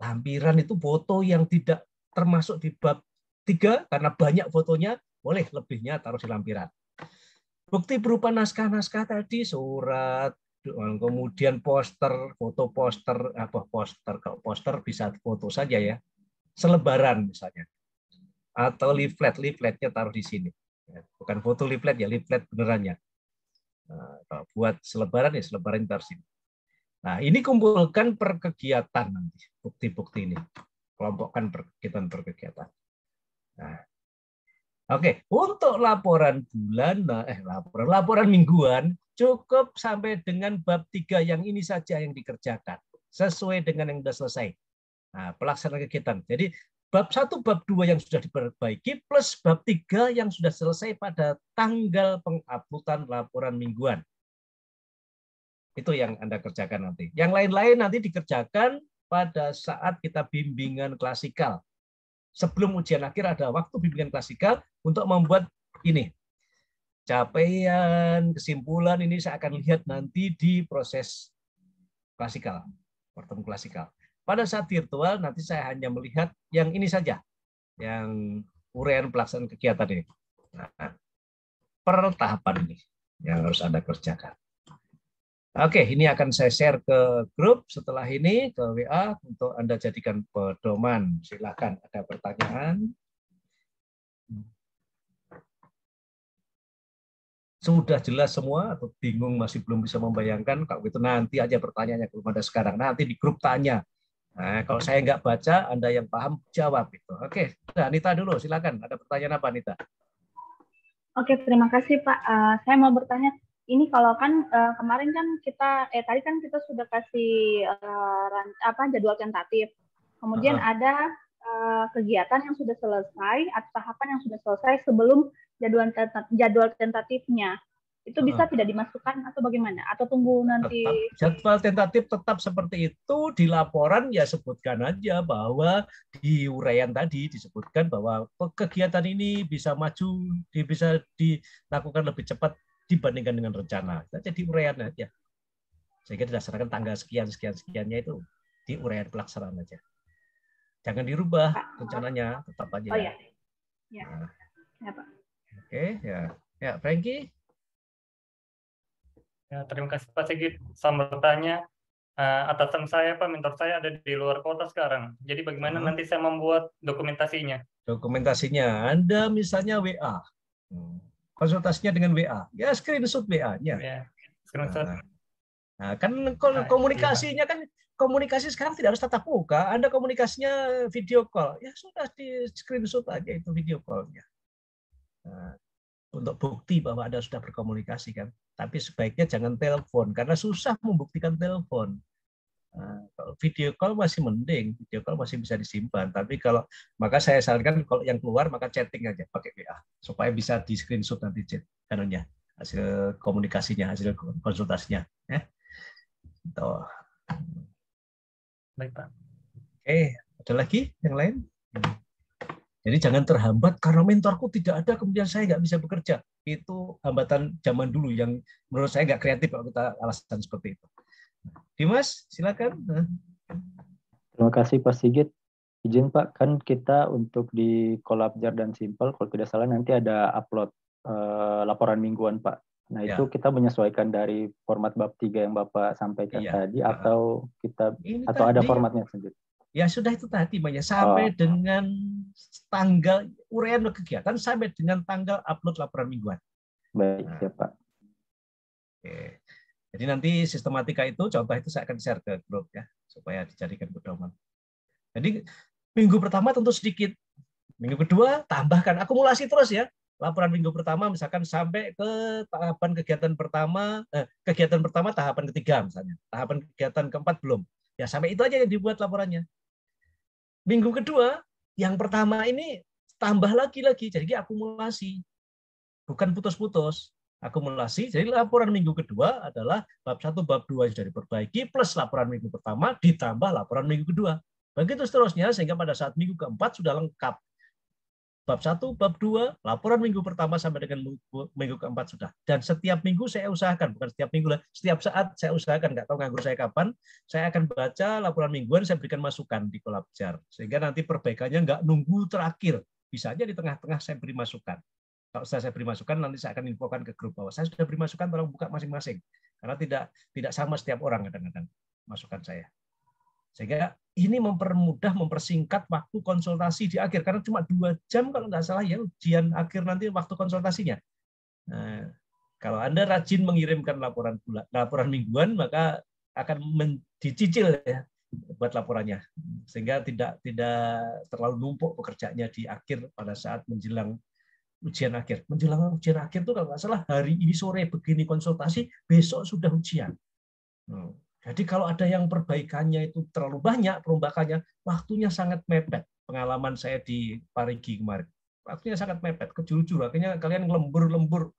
Lampiran itu foto yang tidak termasuk di bab 3 karena banyak fotonya, boleh lebihnya taruh di lampiran. Bukti berupa naskah-naskah tadi, surat, kemudian poster, foto poster, kalau poster bisa foto saja ya, selebaran misalnya, atau leafletnya taruh di sini, bukan foto leaflet ya, leaflet benerannya. Nah, kalau buat selebaran ya selebaran taruh sini. Nah ini kumpulkan per kegiatan nanti, bukti-bukti ini, kelompokkan per kegiatan. Nah, oke, untuk laporan bulanan, laporan mingguan cukup sampai dengan bab 3 yang ini saja yang dikerjakan sesuai dengan yang sudah selesai. Nah, pelaksanaan kegiatan. Jadi bab 1, bab 2 yang sudah diperbaiki plus bab 3 yang sudah selesai pada tanggal penguploadan laporan mingguan. Itu yang Anda kerjakan nanti. Yang lain-lain nanti dikerjakan pada saat kita bimbingan klasikal. Sebelum ujian akhir ada waktu bimbingan klasikal untuk membuat ini. Capaian, kesimpulan ini saya akan lihat nanti di proses klasikal, pertemuan klasikal. Pada saat virtual nanti saya hanya melihat yang ini saja, yang uraian pelaksanaan kegiatan ini. Nah, per tahapan ini yang harus Anda kerjakan. Oke, ini akan saya share ke grup setelah ini, ke WA, untuk Anda jadikan pedoman. Silakan, ada pertanyaan? Sudah jelas semua atau bingung masih belum bisa membayangkan? Kalau itu nanti aja pertanyaannya, belum ada sekarang. Nanti di grup tanya. Nah, kalau saya nggak baca, Anda yang paham jawab itu. Oke, nah, Anita dulu, silakan. Ada pertanyaan apa, Anita? Oke, terima kasih Pak. Saya mau bertanya, ini kalau kan kemarin kan tadi kan kita sudah kasih jadwal tentatif. Kemudian ada kegiatan yang sudah selesai atau tahapan yang sudah selesai sebelum jadwal tentatifnya. Itu bisa tidak dimasukkan atau bagaimana? Atau tunggu nanti? Jadwal tentatif tetap seperti itu, di laporan ya sebutkan aja bahwa di uraian tadi disebutkan bahwa kegiatan ini bisa maju, bisa dilakukan lebih cepat dibandingkan dengan rencana. Jadi uraian aja. Sehingga didasarkan tanggal sekian-sekiannya itu di uraian pelaksanaan aja. Jangan dirubah rencananya, tetap aja. Oh iya. Ya. Nah. Ya, Pak. Oke, ya. Ya, Frankie. Ya, terima kasih Pak Sigit. Saya bertanya, atasan saya, Pak, mentor saya ada di luar kota sekarang. Jadi bagaimana nanti saya membuat dokumentasinya? Dokumentasinya, Anda misalnya WA. Konsultasinya dengan WA. Ya, screenshot WA-nya. Ya, screenshot. Nah, kan komunikasinya kan komunikasi sekarang tidak harus tatap muka. Anda komunikasinya video call. Ya sudah, di screenshot aja itu video call-nya. Nah, untuk bukti bahwa Anda sudah berkomunikasi kan. Tapi sebaiknya jangan telepon karena susah membuktikan telepon. Nah, kalau video call masih mending, video call masih bisa disimpan. Tapi kalau maka saya sarankan kalau yang keluar maka chatting aja pakai WA supaya bisa di screenshot nanti anunya, hasil komunikasinya, hasil konsultasinya. Ya. Tuh. Baik Pak. Oke, ada lagi yang lain? Jadi jangan terhambat karena mentorku tidak ada, kemudian saya nggak bisa bekerja. Itu hambatan zaman dulu yang menurut saya nggak kreatif kalau kita alasan seperti itu. Dimas, silakan. Terima kasih Pak Sigit. Izin Pak, kan kita untuk di Kolabjar dan Simple, kalau tidak salah nanti ada upload laporan mingguan Pak. Nah itu kita menyesuaikan dari format bab 3 yang Bapak sampaikan tadi, atau kita atau ada formatnya sendiri? Ya sudah itu tadi banyak sampai dengan tanggal uraian kegiatan sampai dengan tanggal upload laporan mingguan. Baik, ya Pak. Oke. Jadi nanti sistematika itu contoh itu saya akan share ke grup ya supaya dijadikan pedoman. Jadi minggu pertama tentu sedikit. Minggu kedua tambahkan akumulasi terus ya. Laporan minggu pertama misalkan sampai ke tahapan kegiatan pertama tahapan ketiga misalnya. Tahapan kegiatan keempat belum. Ya sampai itu aja yang dibuat laporannya. Minggu kedua, yang pertama ini tambah lagi, jadi akumulasi, bukan putus-putus, akumulasi. Jadi laporan minggu kedua adalah bab 1, bab 2 sudah diperbaiki, plus laporan minggu pertama ditambah laporan minggu kedua. Begitu seterusnya, sehingga pada saat minggu keempat sudah lengkap. Bab 1, bab 2, laporan minggu pertama sampai dengan minggu keempat sudah. Dan setiap minggu saya usahakan, bukan setiap minggu lah, setiap saat saya usahakan, nggak tahu nganggur saya kapan, saya akan baca laporan mingguan, saya berikan masukan di Kolabjar. Sehingga nanti perbaikannya nggak nunggu terakhir. Bisa aja di tengah-tengah saya beri masukan. Kalau saya beri masukan, nanti saya akan infokan ke grup bahwa saya sudah beri masukan, tolong buka masing-masing. Karena tidak sama setiap orang kadang-kadang masukan saya. Sehingga ini mempermudah, mempersingkat waktu konsultasi di akhir. Karena cuma 2 jam kalau nggak salah ya ujian akhir nanti waktu konsultasinya. Nah, kalau Anda rajin mengirimkan laporan mingguan, maka akan dicicil ya buat laporannya. Sehingga tidak terlalu numpuk pekerjaannya di akhir pada saat menjelang ujian akhir. Menjelang ujian akhir itu kalau nggak salah hari ini sore begini konsultasi, besok sudah ujian. Jadi kalau ada yang perbaikannya itu terlalu banyak, perombakannya, waktunya sangat mepet. Pengalaman saya di Parigi kemarin. Waktunya sangat mepet, kejuru-juru. Akhirnya kalian lembur-lembur.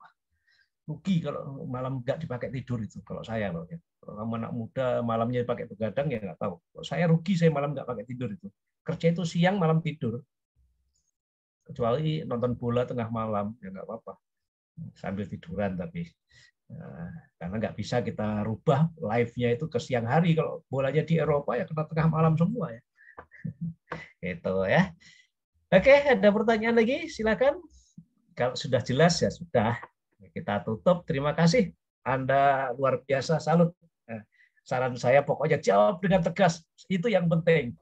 Rugi kalau malam nggak dipakai tidur itu. Kalau saya, kalau kamu anak muda malamnya pakai begadang, ya nggak tahu. Kalau saya rugi, saya malam nggak pakai tidur itu. Kerja itu siang, malam tidur. Kecuali nonton bola tengah malam, ya nggak apa-apa. Sambil tiduran tapi. Karena nggak bisa kita rubah live-nya itu ke siang hari. Kalau bolanya di Eropa ya kena tengah malam semua ya. Gitu ya. Oke, ada pertanyaan lagi? Silakan. Kalau sudah jelas ya sudah. Kita tutup. Terima kasih. Anda luar biasa, salut. Saran saya pokoknya jawab dengan tegas. Itu yang penting.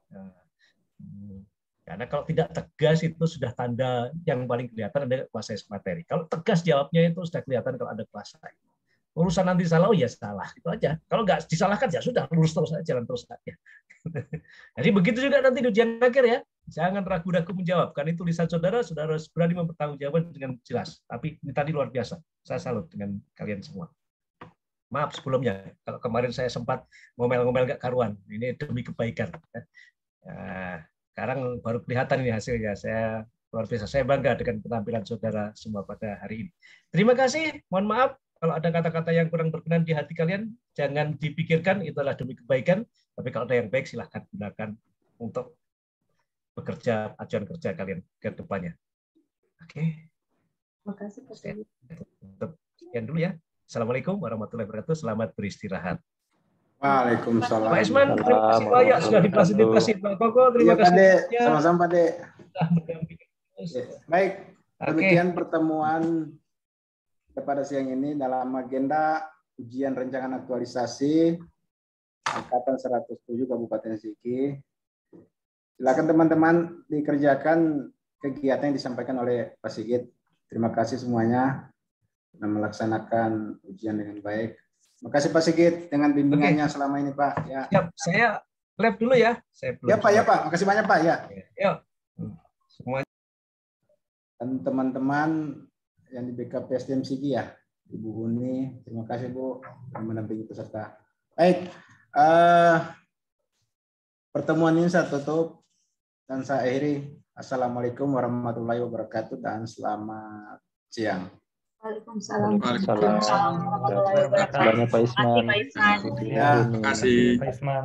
Karena kalau tidak tegas itu sudah tanda yang paling kelihatan ada kuasai materi. Kalau tegas jawabnya itu sudah kelihatan kalau ada kuasai. Urusan nanti salah, ya salah. Itu aja. Kalau nggak disalahkan, ya sudah, lurus terus aja, jalan terus aja. Jadi begitu juga nanti di ujian akhir ya. Jangan ragu-ragu menjawab. Karena itu tulisan saudara harus berani mempertanggungjawabkan dengan jelas. Tapi ini tadi luar biasa. Saya salut dengan kalian semua. Maaf sebelumnya, kalau kemarin saya sempat ngomel-ngomel nggak karuan. Ini demi kebaikan. Nah, sekarang baru kelihatan ini hasilnya. Saya luar biasa. Saya bangga dengan penampilan saudara semua pada hari ini. Terima kasih. Mohon maaf kalau ada kata-kata yang kurang berkenan di hati kalian, jangan dipikirkan, itulah demi kebaikan. Tapi kalau ada yang baik, silahkan gunakan untuk bekerja, ajuan kerja kalian ke depannya. Oke. Terima kasih, Pak. Sekian dulu ya. Assalamualaikum warahmatullahi wabarakatuh. Selamat beristirahat. Waalaikumsalam. Pak Isman, terima kasih banyak sudah difasilitasi. Pak Koko, terima kasih. Sama-sama, Pak De. Baik, demikian pertemuan pada siang ini dalam agenda ujian rancangan aktualisasi Angkatan 107 Kabupaten Sigi. Silakan teman-teman dikerjakan kegiatan yang disampaikan oleh Pak Sigit. Terima kasih semuanya sudah melaksanakan ujian dengan baik. Terima kasih Pak Sigit dengan bimbingannya selama ini Pak. Ya. Siap, saya lab dulu ya. Ya Pak, ya Pak. Makasih banyak Pak ya. Ya. Semuanya. Dan teman-teman yang di BKP SDM Sigi ya, Ibu Huni, terima kasih Bu yang mendampingi peserta. Baik, pertemuan ini saya tutup dan saya akhiri. Assalamualaikum warahmatullahi wabarakatuh dan selamat siang. Waalaikumsalam. Waalaikumsalam. Terima kasih banyak Pak Isman. Terima kasih. Pak Isman.